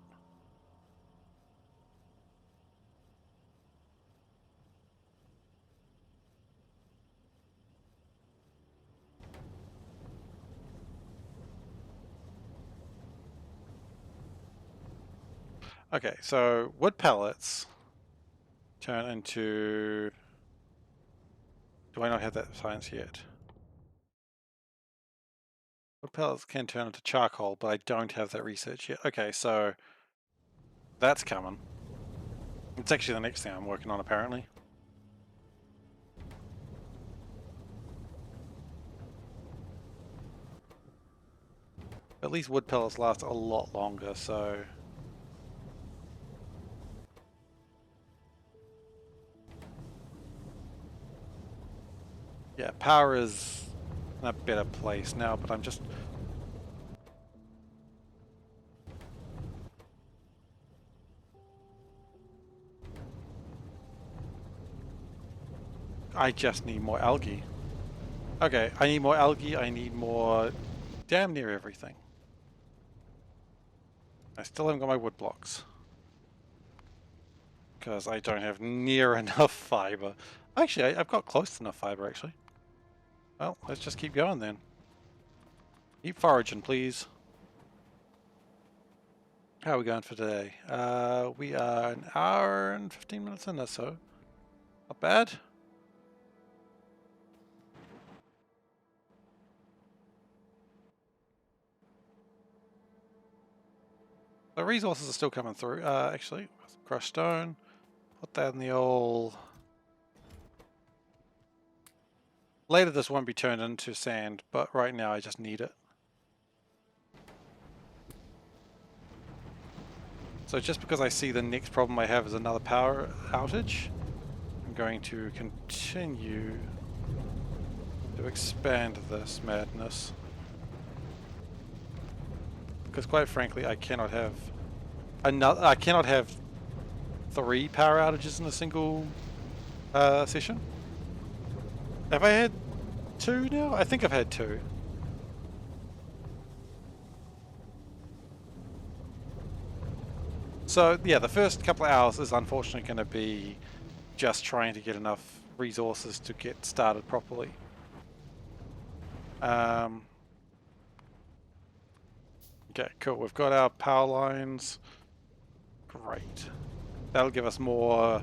Okay, so wood pellets turn into... Do I not have that science yet? Wood pellets can turn into charcoal, but I don't have that research yet. Okay, so that's coming. It's actually the next thing I'm working on, apparently. At least wood pellets last a lot longer, so... Yeah, power is in a better place now, but I'm just... I just need more algae. Okay, I need more algae, I need more... damn near everything. I still haven't got my wood blocks. Because I don't have near enough fiber. Actually, I've got close to enough fiber, actually. Well, let's just keep going then. Keep foraging, please. How are we going for today? We are an hour and 15 minutes in or so. Not bad. The resources are still coming through. Actually, crushed stone. Put that in the old... Later this won't be turned into sand, but right now I just need it. So just because I see the next problem I have is another power outage, I'm going to continue to expand this madness. Because quite frankly, I cannot have another. I cannot have 3 power outages in a single session. Have I had 2 now? I think I've had 2. So yeah, the first couple of hours is unfortunately going to be just trying to get enough resources to get started properly. Okay, cool. We've got our power lines. Great. That'll give us more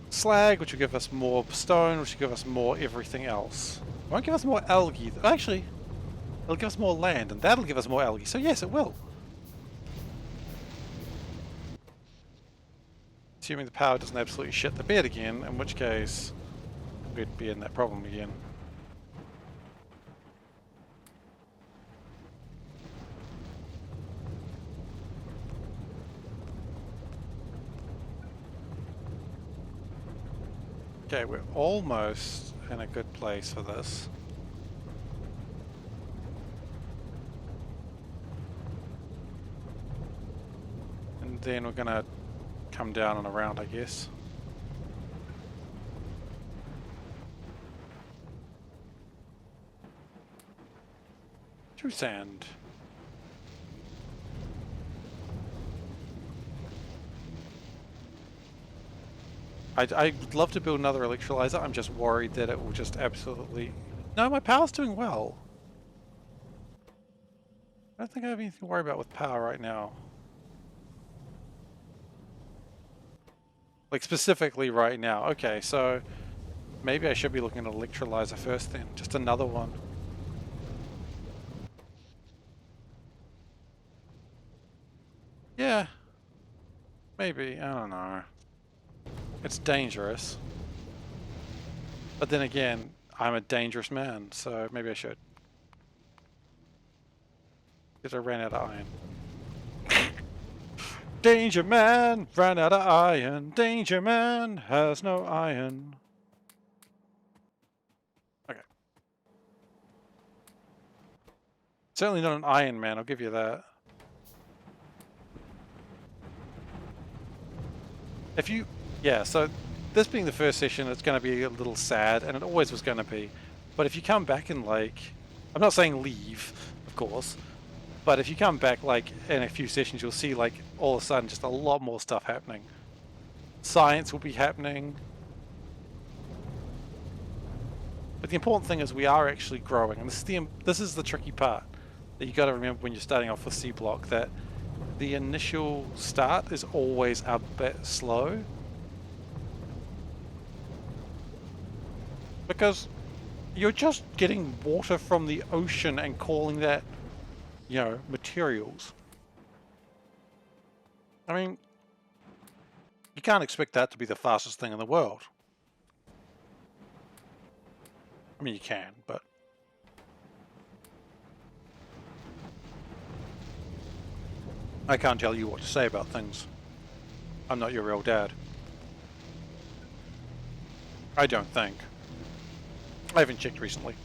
slag, which will give us more stone, which will give us more everything else. It won't give us more algae. Actually, it'll give us more land, and that'll give us more algae. So yes, it will. Assuming the power doesn't absolutely shit the bed again, in which case we'd be in that problem again. Okay, we're almost in a good place for this. And then we're gonna come down and around, I guess. True sand. I'd love to build another electrolyzer. I'm just worried that it will just absolutely... No, my power's doing well. I don't think I have anything to worry about with power right now. Like specifically right now. Okay, so maybe I should be looking at an electrolyzer first then. Just another one. Yeah. Maybe. I don't know. It's dangerous. But then again, I'm a dangerous man, so maybe I should. Because I ran out of iron. Danger man ran out of iron. Danger man has no iron. Okay. Certainly not an iron man, I'll give you that. If you... Yeah, so this being the first session, it's going to be a little sad, and it always was going to be. But if you come back and, like... I'm not saying leave, of course. But if you come back, like, in a few sessions, you'll see, like, all of a sudden, just a lot more stuff happening. Science will be happening. But the important thing is we are actually growing. And this is the tricky part that you got to remember when you're starting off with SeaBlock, that the initial start is always a bit slow. Because you're just getting water from the ocean and calling that, you know, materials. I mean, you can't expect that to be the fastest thing in the world. I mean, you can, but... I can't tell you what to say about things. I'm not your real dad. I don't think. I haven't checked recently.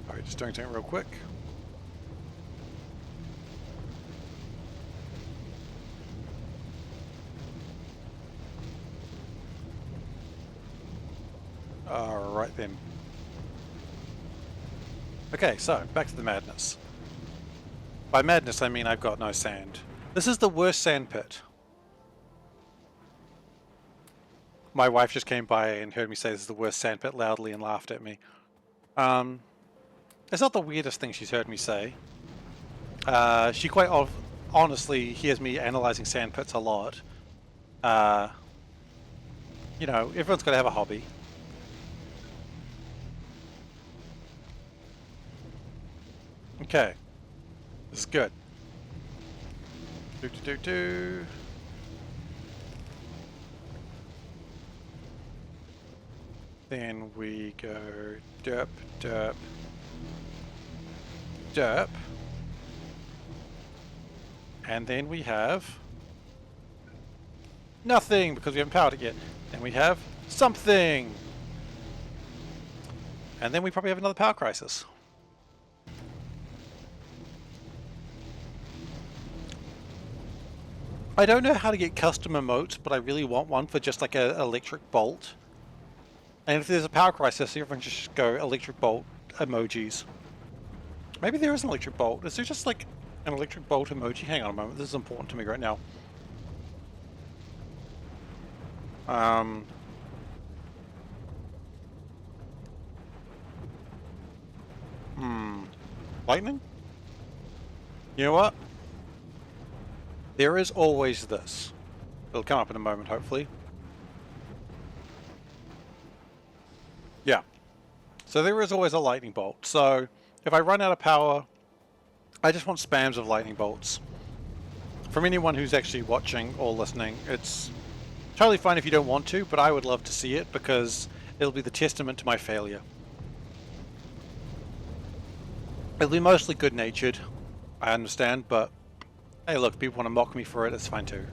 Alright, just doing something real quick. Alright then. Okay, so back to the madness. By madness I mean I've got no sand. This is the worst sand pit. My wife just came by and heard me say this is the worst sand pit loudly and laughed at me. It's not the weirdest thing she's heard me say. She quite honestly hears me analysing sand pits a lot. You know, everyone's got to have a hobby. Okay. This is good. Do. Then we go derp, derp, derp. And then we have nothing because we haven't powered it yet. Then we have something. And then we probably have another power crisis. I don't know how to get custom emotes, but I really want one for just like an electric bolt. And if there's a power crisis, everyone just go electric bolt emojis. Maybe there is an electric bolt. Is there just like an electric bolt emoji? Hang on a moment, this is important to me right now. Lightning? You know what? There is always this. It'll come up in a moment, hopefully. Yeah. So there is always a lightning bolt. So if I run out of power, I just want spams of lightning bolts. From anyone who's actually watching or listening, it's totally fine if you don't want to, but I would love to see it because it'll be the testament to my failure. It'll be mostly good-natured, I understand, but hey look, people want to mock me for it, it's fine too.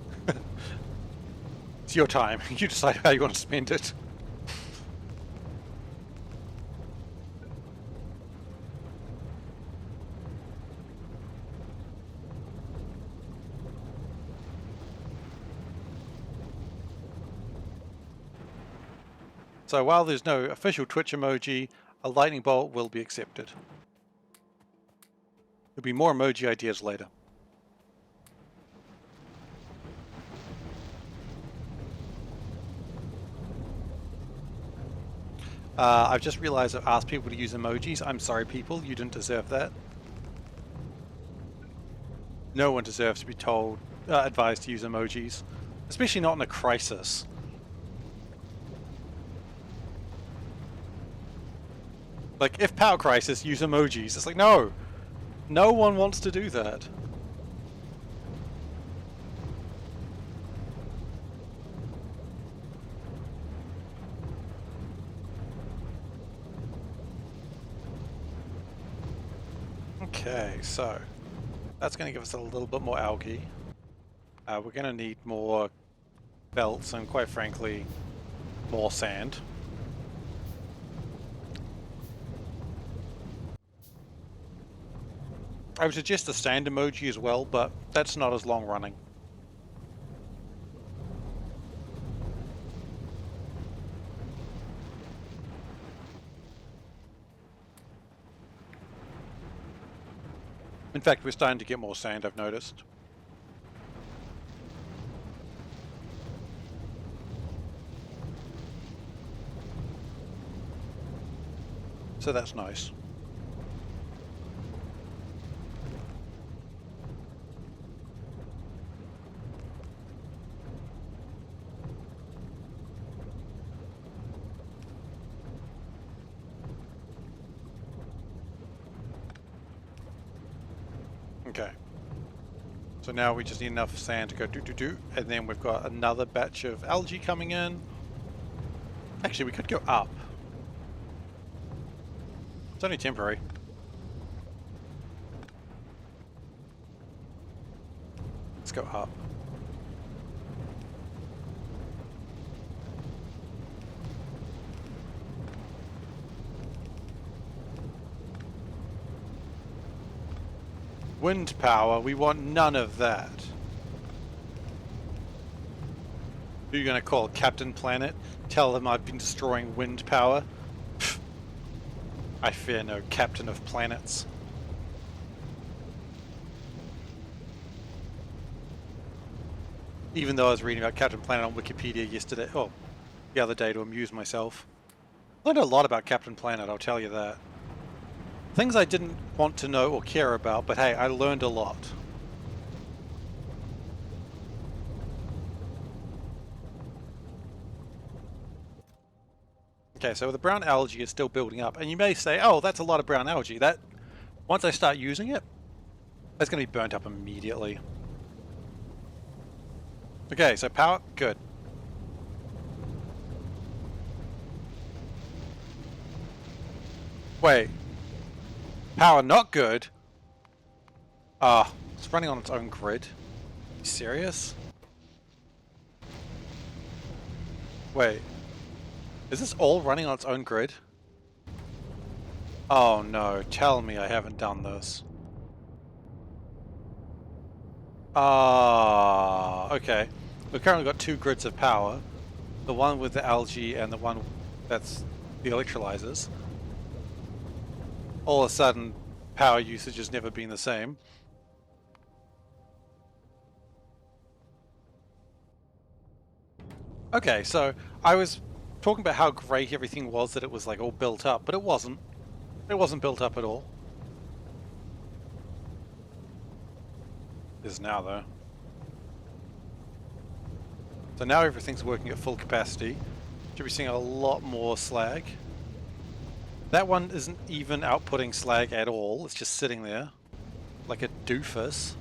It's your time, you decide how you want to spend it. So while there's no official Twitch emoji, a lightning bolt will be accepted. There'll be more emoji ideas later. I've just realized I've asked people to use emojis. I'm sorry people, you didn't deserve that. No one deserves to be told, advised to use emojis, especially not in a crisis. Like, if power crisis, use emojis. It's like, no! No one wants to do that. Okay, so that's going to give us a little bit more algae. We're going to need more belts and, quite frankly, more sand. I would suggest the sand emoji as well, but that's not as long running. In fact, we're starting to get more sand, I've noticed. So that's nice. Okay. So now we just need enough sand to go do, and then we've got another batch of algae coming in. Actually, we could go up. It's only temporary. Let's go up. Wind power, we want none of that. Who are you going to call? Captain Planet? Tell them I've been destroying wind power? Pfft. I fear no captain of planets. Even though I was reading about Captain Planet on Wikipedia yesterday, the other day to amuse myself. Learned a lot about Captain Planet, I'll tell you that. Things I didn't want to know or care about, but hey, I learned a lot. Okay, so the brown algae is still building up, and you may say, oh, that's a lot of brown algae. That, once I start using it, that's going to be burnt up immediately. Okay, so power, good. Wait. Power not good? It's running on its own grid. Are you serious? Wait. Is this all running on its own grid? Oh no, tell me I haven't done this. Okay. We've currently got two grids of power. The one with the algae and the one that's the electrolyzers. All of a sudden, power usage has never been the same. Okay, so I was talking about how great everything was, that it was like all built up, but it wasn't. It wasn't built up at all. It is now though. So now everything's working at full capacity. Should be seeing a lot more slag. That one isn't even outputting slag at all, it's just sitting there. like a doofus.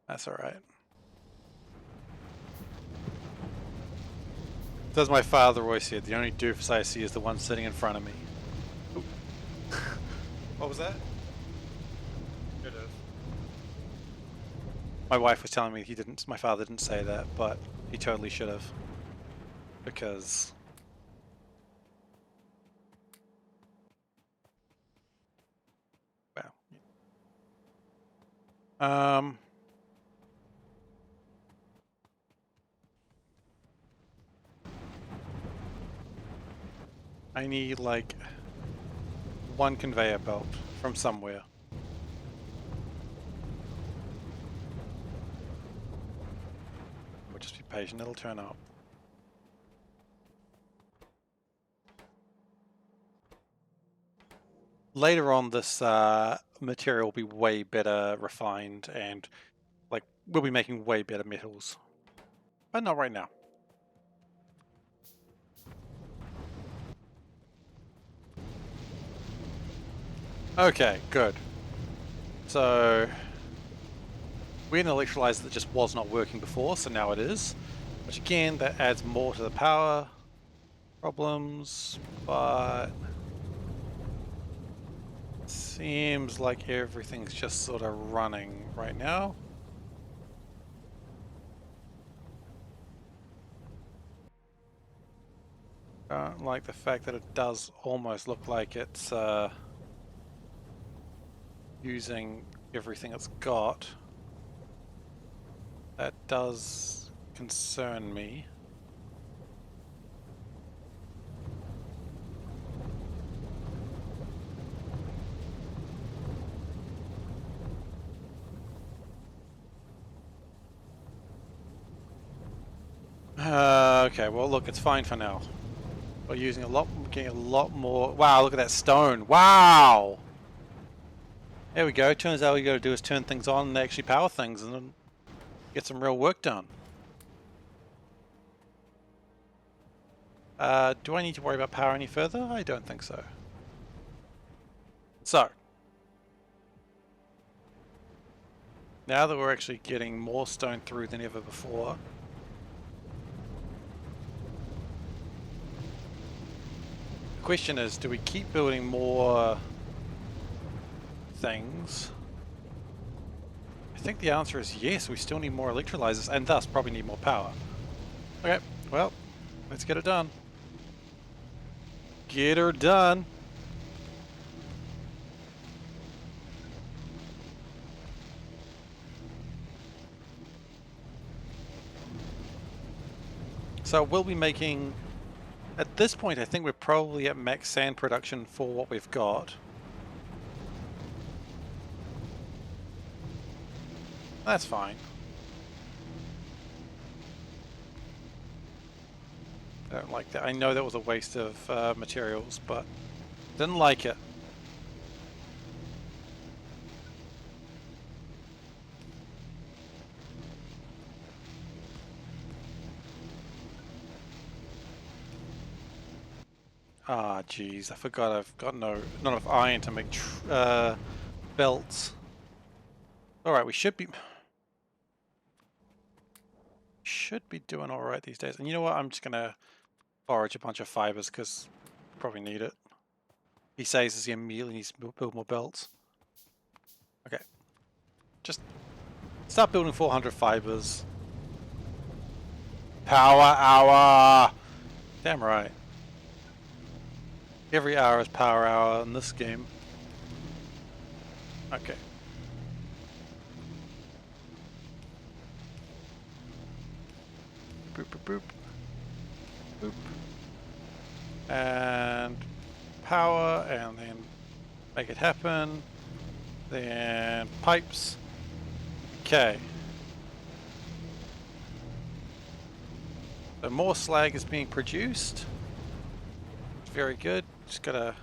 That's alright. As my father always said, the only doofus I see is the one sitting in front of me. What was that? Should have. My wife was telling me my father didn't say that, but he totally should have. Because... well... I need like one conveyor belt from somewhere. We'll just be patient, it'll turn up. Later on, this material will be way better refined and like we'll be making way better metals. But not right now. Okay, good. So we had an electrolyzer that just was not working before, so now it is. Which again, that adds more to the power problems, but seems like everything's just sort of running right now. Don't like the fact that it does almost look like it's using everything it's got. That does concern me. Okay, well look, it's fine for now. We're using getting a lot more. Wow, look at that stone. Wow! There we go. Turns out all you gotta do is turn things on and actually power things and then get some real work done. Do I need to worry about power any further? I don't think so. So, now that we're actually getting more stone through than ever before, the question is, do we keep building more things? I think the answer is yes, we still need more electrolyzers and thus probably need more power. Okay, well, let's get it done. Get her done. So we'll be making, at this point I think we're probably at max sand production for what we've got. That's fine. I don't like that. I know that was a waste of materials, but didn't like it. Ah, jeez, I forgot I've got not enough iron to make belts. Alright, we should be doing alright these days. And you know what, I'm just gonna forage a bunch of fibers because probably need it. He says as he immediately needs to build more belts. Okay. Just start building 400 fibers. Power hour! Damn right. Every hour is power hour in this game. Okay. Boop, boop, boop. Boop. And power, and then make it happen. Then pipes. Okay. So more slag is being produced. Very good. Just gotta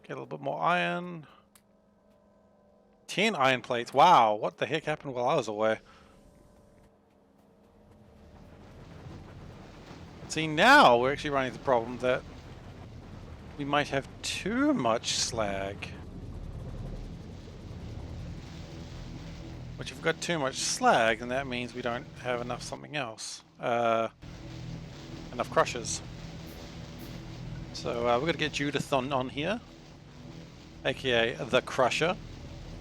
get a little bit more iron. 10 iron plates. Wow, what the heck happened while I was away? See, now we're actually running into the problem that we might have too much slag. Which if we've got too much slag, then that means we don't have enough something else. Enough crushers. So we're going to get Judith on here. AKA the Crusher.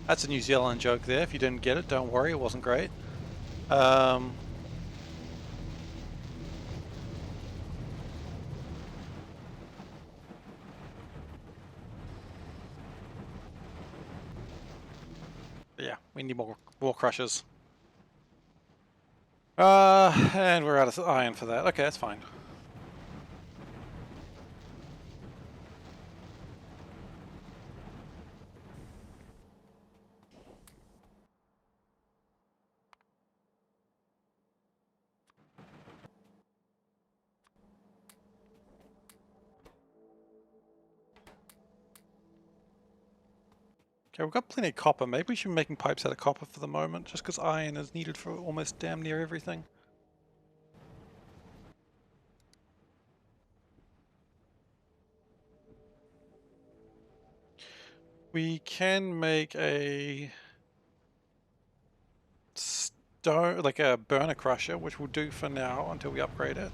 That's a New Zealand joke there. If you didn't get it, don't worry, it wasn't great. Yeah, we need more crushers. And we're out of iron for that. Okay, that's fine. Okay, we've got plenty of copper. Maybe we should be making pipes out of copper for the moment, just because iron is needed for almost damn near everything. We can make a stone, like a burner crusher, which we'll do for now until we upgrade it.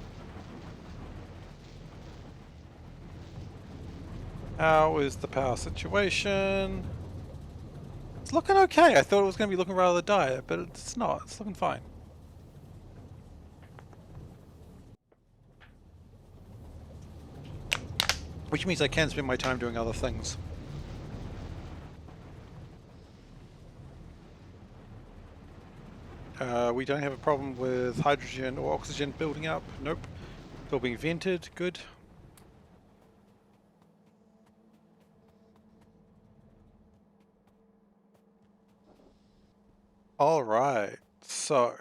How is the power situation? It's looking okay. I thought it was going to be looking rather dire, but it's not. It's looking fine. Which means I can spend my time doing other things. We don't have a problem with hydrogen or oxygen building up. Nope. Still being vented. Good. Alright. So,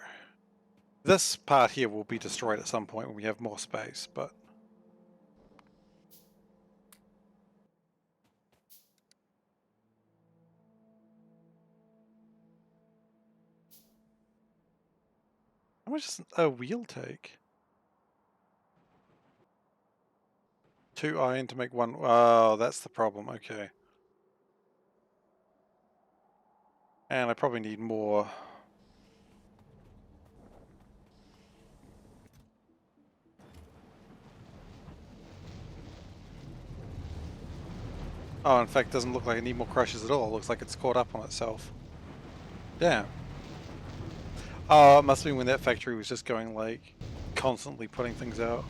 this part here will be destroyed at some point when we have more space, but... How much does a wheel take? 2 iron to make 1. Oh, that's the problem. Okay. And I probably need more. Oh, in fact, it doesn't look like I need more crushes at all. It looks like it's caught up on itself. Damn. Oh, it must have been when that factory was just going, like, constantly putting things out.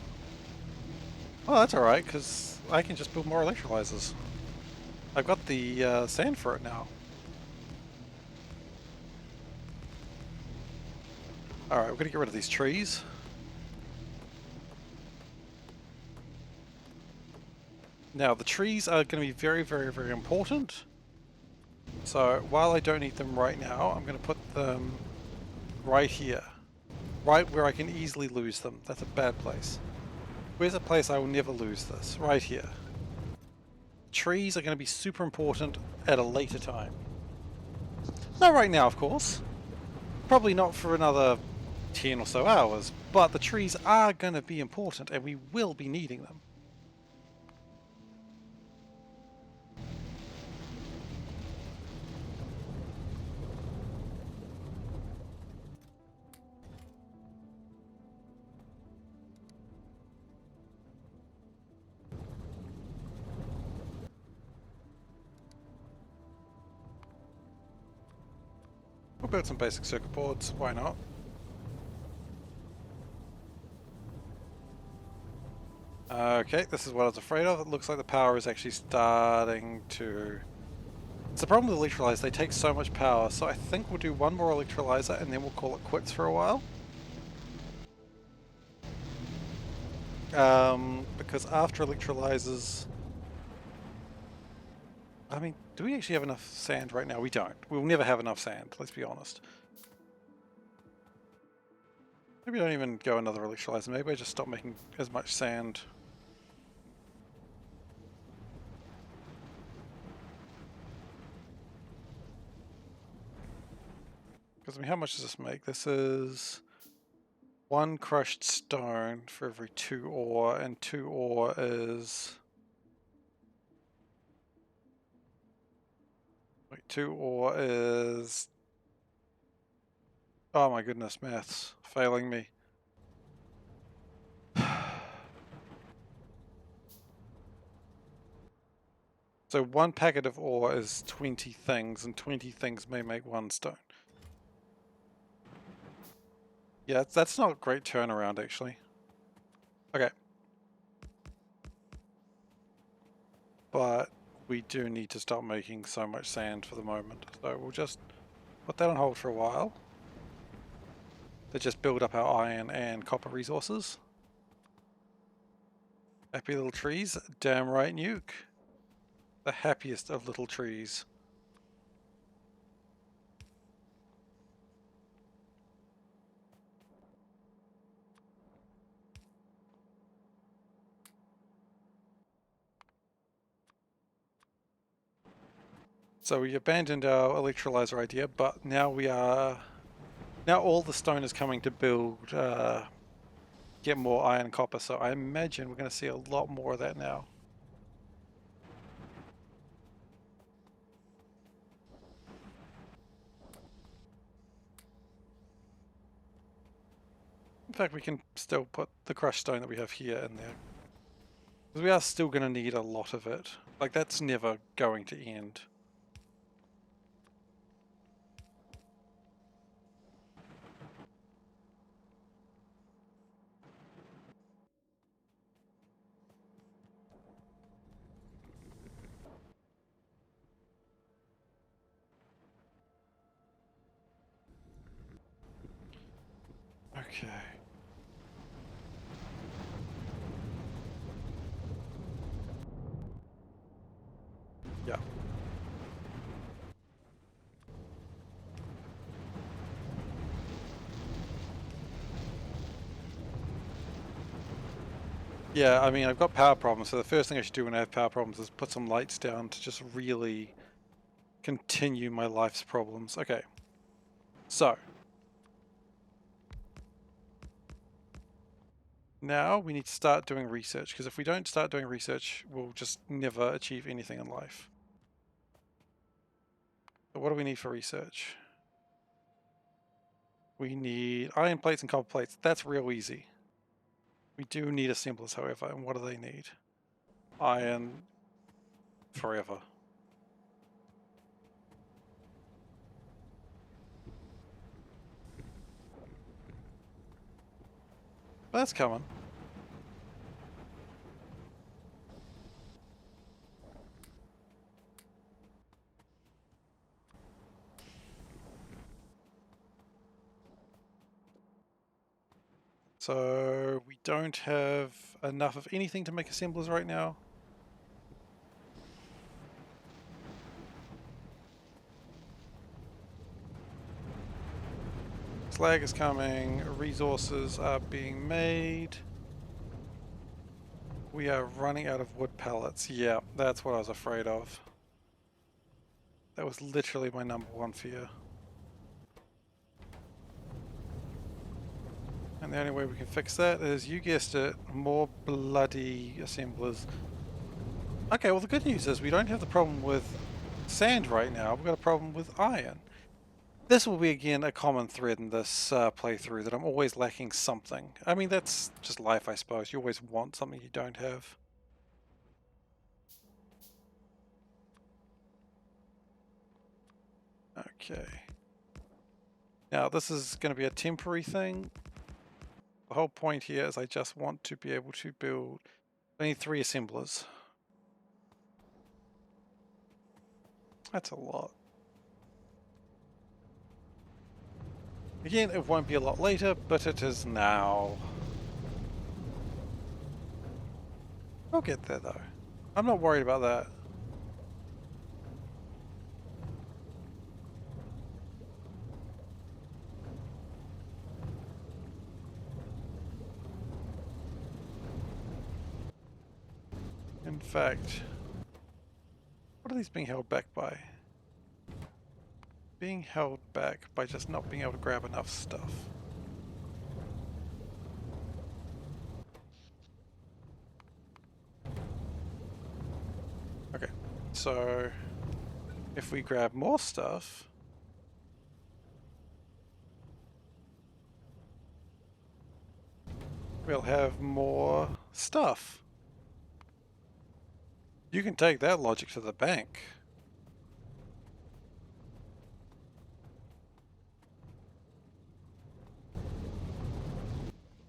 Oh, that's alright, because I can just build more electrolyzers. I've got the sand for it now. Alright, we're going to get rid of these trees. Now, the trees are going to be very, very, very important. So, while I don't need them right now, I'm going to put them right here. Right where I can easily lose them. That's a bad place. Where's a place I will never lose this? Right here. Trees are going to be super important at a later time. Not right now, of course. Probably not for another 10 or so hours, but the trees are going to be important and we will be needing them. We'll build some basic circuit boards, why not? Okay, this is what I was afraid of. It looks like the power is actually starting to... It's the problem with electrolyzers, they take so much power, so I think we'll do one more electrolyzer and then we'll call it quits for a while. Because after electrolyzers... I mean, do we actually have enough sand right now? We don't. We'll never have enough sand, let's be honest. Maybe I don't even go another electrolyzer, maybe I just stop making as much sand. Because I mean, how much does this make? This is 1 crushed stone for every 2 ore, and 2 ore is... Wait, 2 ore is... Oh my goodness, maths failing me. So 1 packet of ore is 20 things, and 20 things may make 1 stone. Yeah, that's not a great turnaround, actually. Okay. But we do need to stop making so much sand for the moment. So we'll just put that on hold for a while. To just build up our iron and copper resources. Happy little trees. Damn right, Nuke. The happiest of little trees. So we abandoned our electrolyzer idea, but now we are... Now all the stone is coming to build, get more iron and copper, so I imagine we're going to see a lot more of that now. In fact, we can still put the crushed stone that we have here in there. Because we are still going to need a lot of it. Like, that's never going to end. Okay. Yeah. Yeah, I mean, I've got power problems, so the first thing I should do when I have power problems is put some lights down to just really continue my life's problems. Okay. So. Now we need to start doing research, because if we don't start doing research, we'll just never achieve anything in life. So what do we need for research? We need iron plates and copper plates. That's real easy. We do need assemblers, however, and what do they need? Iron forever. That's coming. So we don't have enough of anything to make assemblers right now. Slag is coming, resources are being made. We are running out of wood pellets. Yeah, that's what I was afraid of. That was literally my #1 fear. And the only way we can fix that is, you guessed it, more bloody assemblers. Okay, well the good news is we don't have the problem with sand right now, we've got a problem with iron. This will be again a common thread in this playthrough, that I'm always lacking something. I mean, that's just life, I suppose. You always want something you don't have. Okay. Now this is going to be a temporary thing. The whole point here is I just want to be able to build... I need 3 assemblers. That's a lot. Again, it won't be a lot later, but it is now. I'll get there though. I'm not worried about that. In fact, what are these being held back by? Being held back by just not being able to grab enough stuff. So if we grab more stuff, we'll have more stuff. You can take that logic to the bank.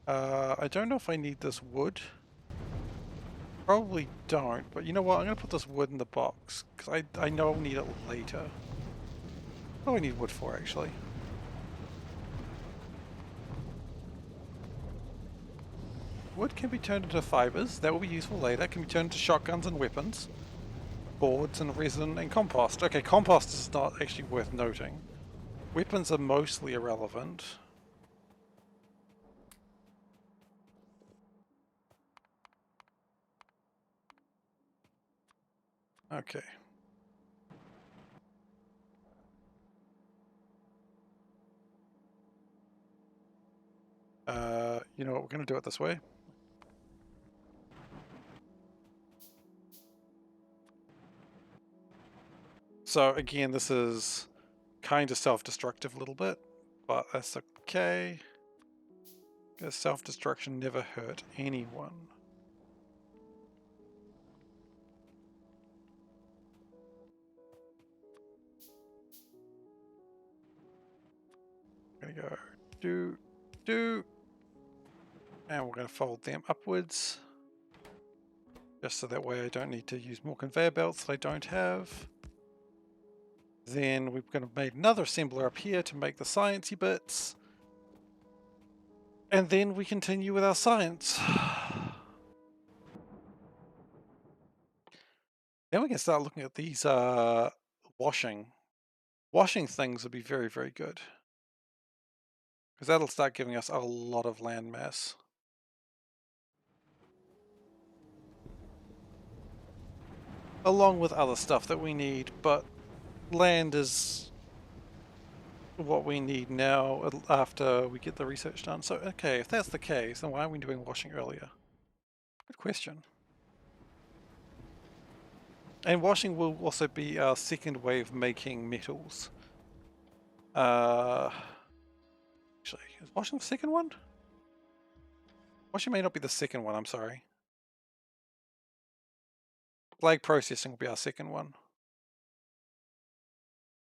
I don't know if I need this wood. Probably don't, but you know what? I'm going to put this wood in the box, because I know I'll need it later. What do I need wood for, actually? Wood can be turned into fibers. That will be useful later. It can be turned into shotguns and weapons. Boards and resin and compost. Okay, compost is not actually worth noting. Weapons are mostly irrelevant. Okay. You know what? We're going to do it this way. So again, this is kind of self-destructive a little bit, but that's okay. Because self-destruction never hurt anyone. I'm gonna go do, and we're gonna fold them upwards. Just so that way I don't need to use more conveyor belts that I don't have. Then we're going to make another assembler up here to make the sciencey bits. And then we continue with our science. Then we can start looking at these washing. Washing things would be very, very good. Because that'll start giving us a lot of land mass. Along with other stuff that we need, but land is what we need now after we get the research done. So, okay, if that's the case, then why aren't we doing washing earlier? Good question. And washing will also be our second way of making metals. Actually, is washing the second one? Washing may not be the second one, I'm sorry. Slag processing will be our second one.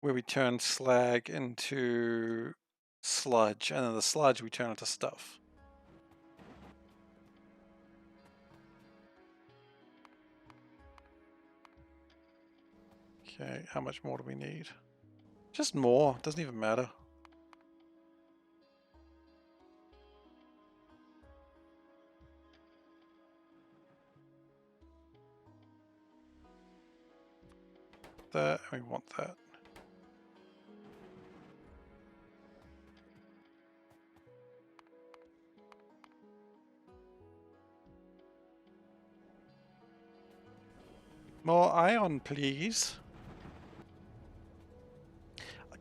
Where we turn slag into sludge, and then the sludge we turn into stuff. Okay, how much more do we need? Just more, doesn't even matter. That, and we want that. More iron, please.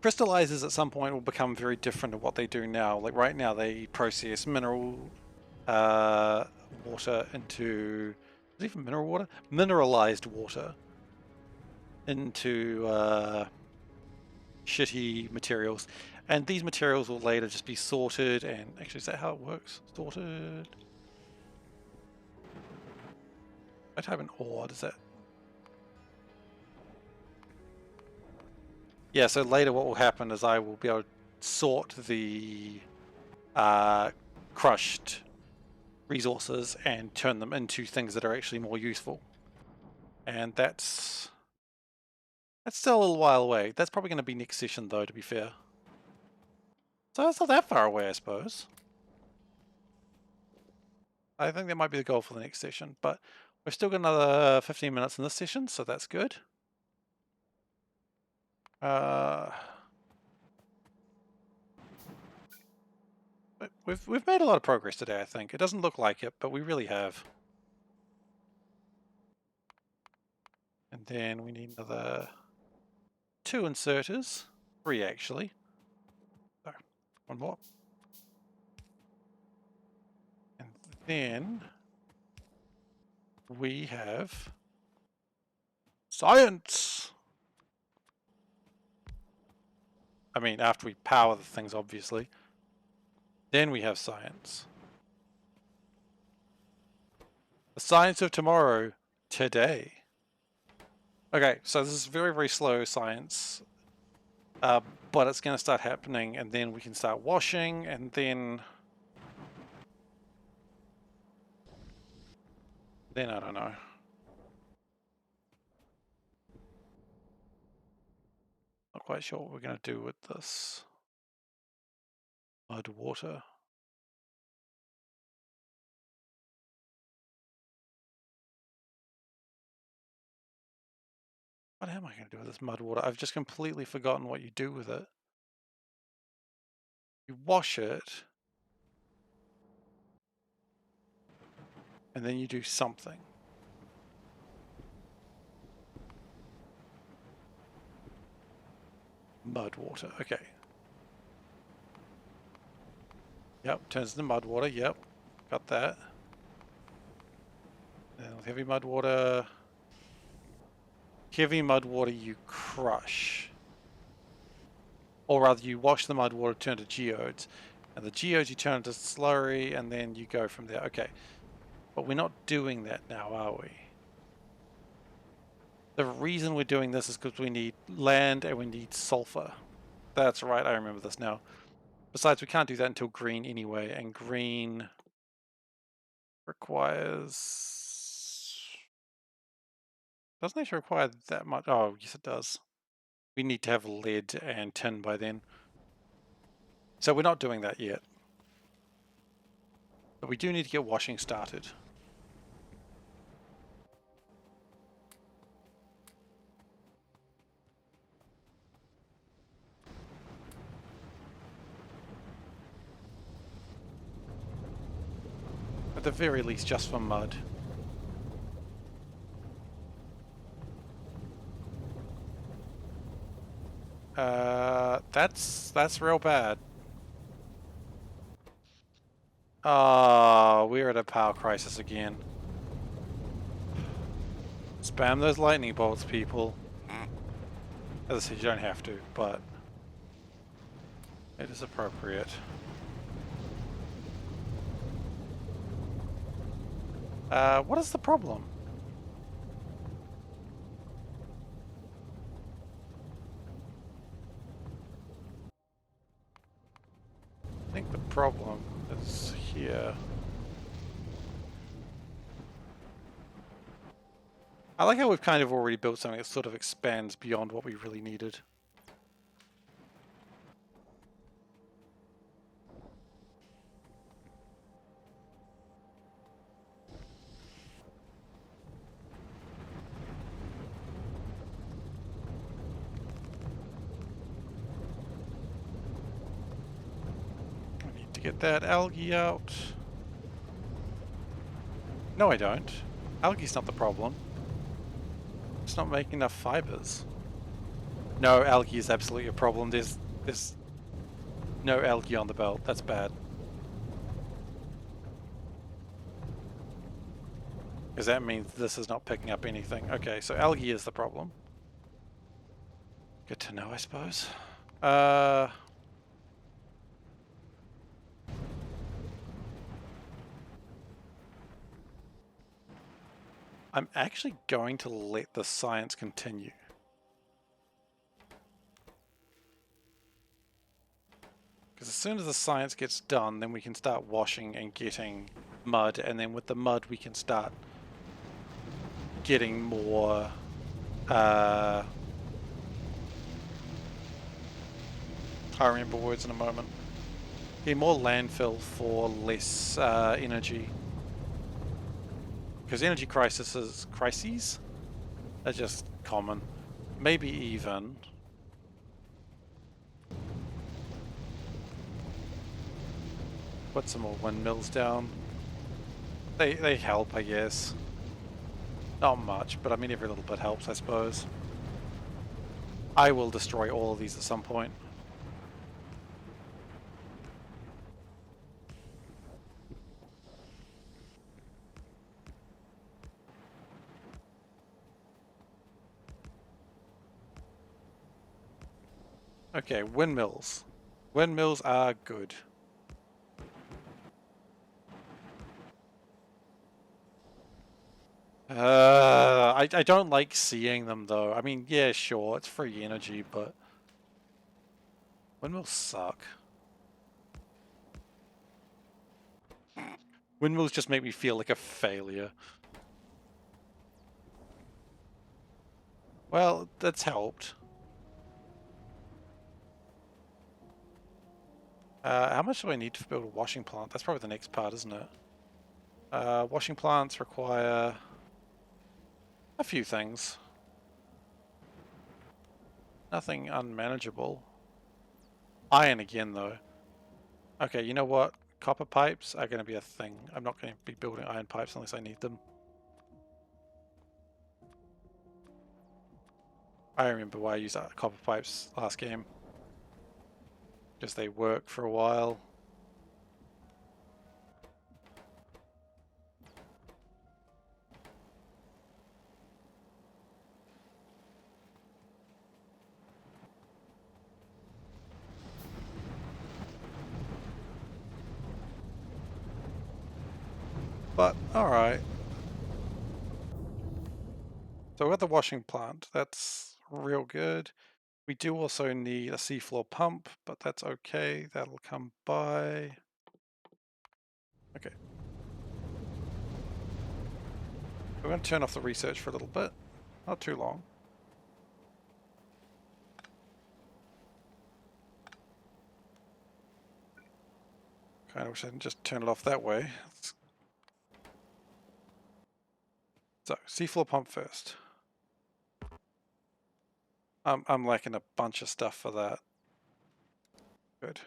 Crystallizers at some point will become very different to what they do now. Like right now they process mineral water into, is it even mineral water? Mineralized water into shitty materials. And these materials will later just be sorted and, actually is that how it works? Sorted? I type in ore, does that? Yeah, so later what will happen is I will be able to sort the crushed resources and turn them into things that are actually more useful. And that's still a little while away. That's probably going to be next session though, to be fair. So it's not that far away, I suppose. I think that might be the goal for the next session, but we've still got another 15 minutes in this session, so that's good. We've made a lot of progress today, I think. It doesn't look like it, but we really have. And then we need another 2 inserters. 3 actually. So, one more. And then we have Science! I mean, after we power the things, obviously. Then we have science. The science of tomorrow, today. Okay, so this is very, very slow science. But it's going to start happening, and then we can start washing, and then I don't know. Not quite sure what we're going to do with this mud water. What am I going to do with this mud water? I've just completely forgotten what you do with it. You wash it, and then you do something. Mud water, okay. Yep, turns into mud water, yep. Got that. And with heavy mud water... Heavy mud water you crush. Or rather, you wash the mud water, turn to geodes. And the geodes you turn into slurry, and then you go from there. Okay. But we're not doing that now, are we? The reason we're doing this is because we need land and we need sulfur. That's right, I remember this now. Besides, we can't do that until green anyway, and green requires... Doesn't actually require that much. Oh, yes it does. We need to have lead and tin by then. So we're not doing that yet. But we do need to get washing started. At the very least, just for mud. That's real bad. Oh, we're at a power crisis again. Spam those lightning bolts, people. As I said, you don't have to, but it is appropriate. What is the problem? I think the problem is here. I like how we've kind of already built something that sort of expands beyond what we really needed. I need to get that algae out. No, I don't. Algae's not the problem. It's not making enough fibers. No, algae is absolutely a problem. There's no algae on the belt. That's bad. Because that means this is not picking up anything. Okay, so algae is the problem. Good to know, I suppose. I'm actually going to let the science continue. Because as soon as the science gets done, then we can start washing and getting mud, and then with the mud we can start getting more I remember words in a moment. Get more landfill for less energy. Because energy crises are just common. Maybe even put some more windmills down. They help, I guess. Not much, but I mean every little bit helps, I suppose. I will destroy all of these at some point. Okay, windmills. Windmills are good. I don't like seeing them though. I mean, yeah, sure, it's free energy, but windmills suck. Windmills just make me feel like a failure. Well, that's helped. How much do I need to build a washing plant? That's probably the next part, isn't it? Washing plants require a few things. Nothing unmanageable. Iron again, though. Okay, you know what? Copper pipes are going to be a thing. I'm not going to be building iron pipes unless I need them. I remember why I used copper pipes last game. Because they work for a while. But, alright. So we got the washing plant. That's real good. We do also need a seafloor pump, but that's okay. That'll come by. Okay. We're going to turn off the research for a little bit. Not too long. Kind of wish I didn't just turn it off that way. So, seafloor pump first. I'm lacking a bunch of stuff for that. Good.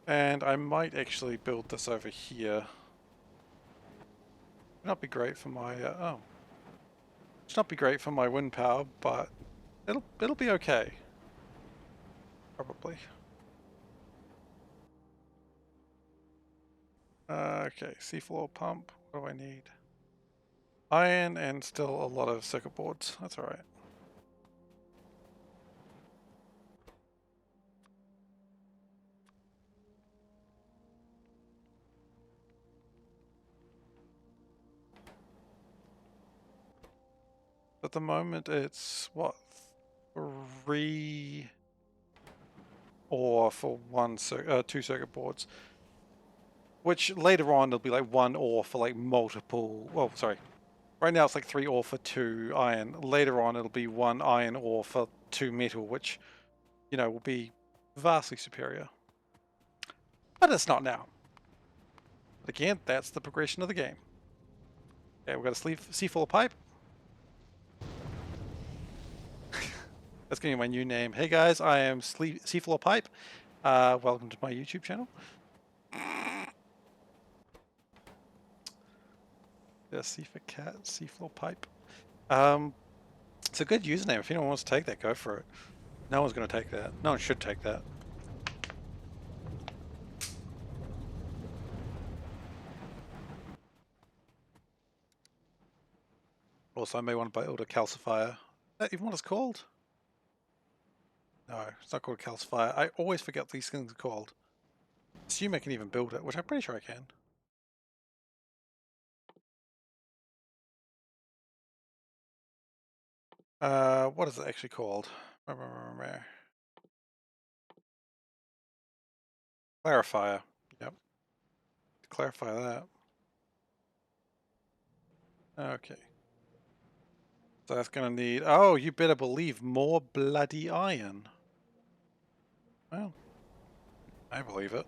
And I might actually build this over here. Not be great for my oh. It's not be great for my wind power, but it'll be okay. Probably. Okay, seafloor pump. What do I need? Iron and still a lot of circuit boards. That's alright. At the moment it's what, 3 ore for two circuit boards. Which later on it'll be like 1 ore for like multiple, well sorry. Right now it's like 3 ore for 2 iron. Later on it'll be 1 iron ore for 2 metal, which, you know, will be vastly superior. But it's not now. But again, that's the progression of the game. Okay, we've got a seafloor pipe. That's going to be my new name. Hey guys, I am Seafloor Pipe. Welcome to my YouTube channel. Yeah, SeiferKatt, Seafloor Pipe. It's a good username. If anyone wants to take that, go for it. No one's going to take that. No one should take that. Also, I may want to build a calcifier. Is that even what it's called? No, it's not called a calcifier. I always forget what these things are called. Assume I can even build it, which I'm pretty sure I can. What is it actually called? Clarifier. Yep. Clarify that. Okay. So that's going to need... Oh, you better believe more bloody iron. Well, I believe it.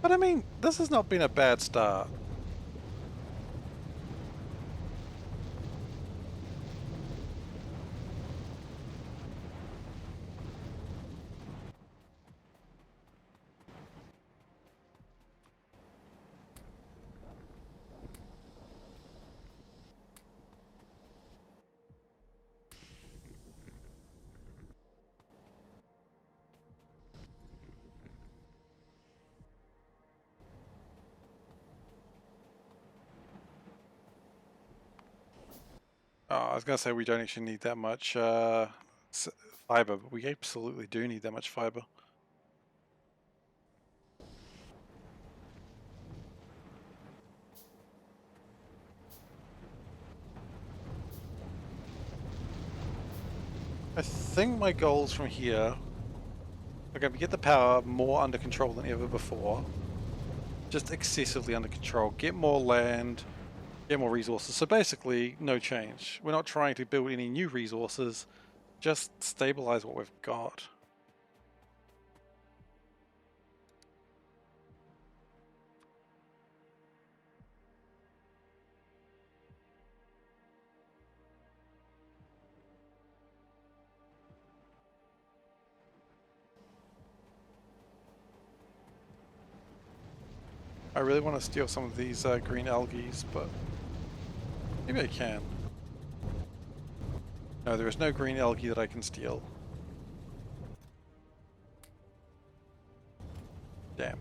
But I mean, this has not been a bad start. Oh, I was going to say we don't actually need that much fiber, but we absolutely do need that much fiber. I think my goals from here are going to get the power more under control than ever before. Just excessively under control. Get more land, get more resources. So basically, no change. We're not trying to build any new resources, just stabilize what we've got. I really want to steal some of these green algae, but maybe I can. No, there is no green algae that I can steal. Damn.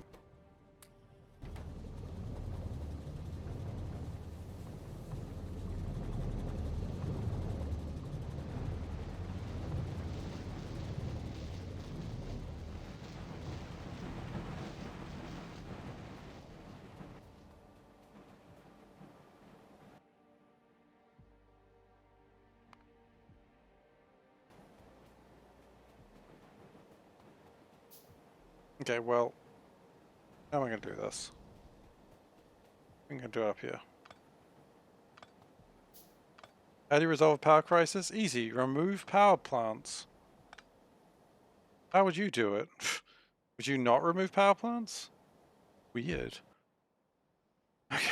Okay, well, how am I going to do this? I'm going to do it up here. How do you resolve a power crisis? Easy. Remove power plants. How would you do it? Would you not remove power plants? Weird. Okay.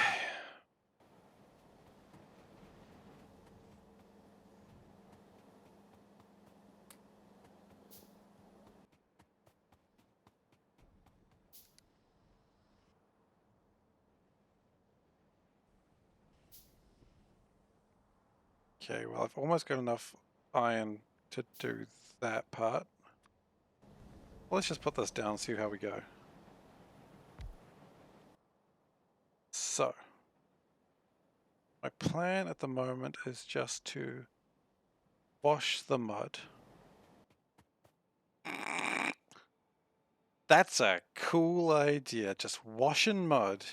Okay, well, I've almost got enough iron to do that part. Well, let's just put this down and see how we go. So, my plan at the moment is just to wash the mud. That's a cool idea, just washing mud.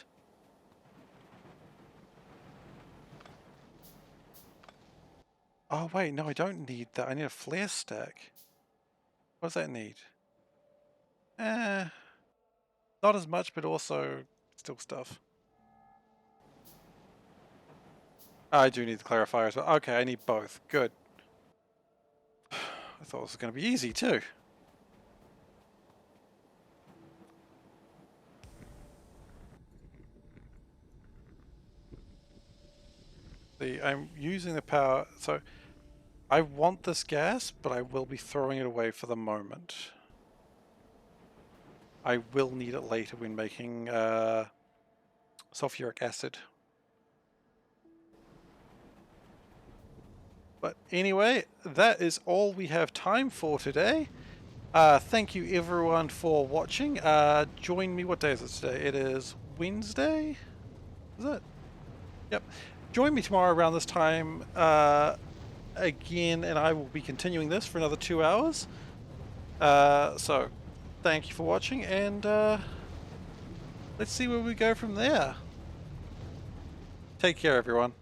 Oh wait, no, I don't need that. I need a flare stack. What does that need? Not as much, but also still stuff. I do need the clarifier as well. Okay, I need both. Good. I thought this was going to be easy too. See, I'm using the power, so I want this gas, but I will be throwing it away for the moment. I will need it later when making sulfuric acid. But anyway, that is all we have time for today. Thank you everyone for watching. Join me, what day is it today? It is Wednesday? Is it? Yep. Join me tomorrow around this time again, and I will be continuing this for another 2 hours. So, thank you for watching, and let's see where we go from there. Take care, everyone.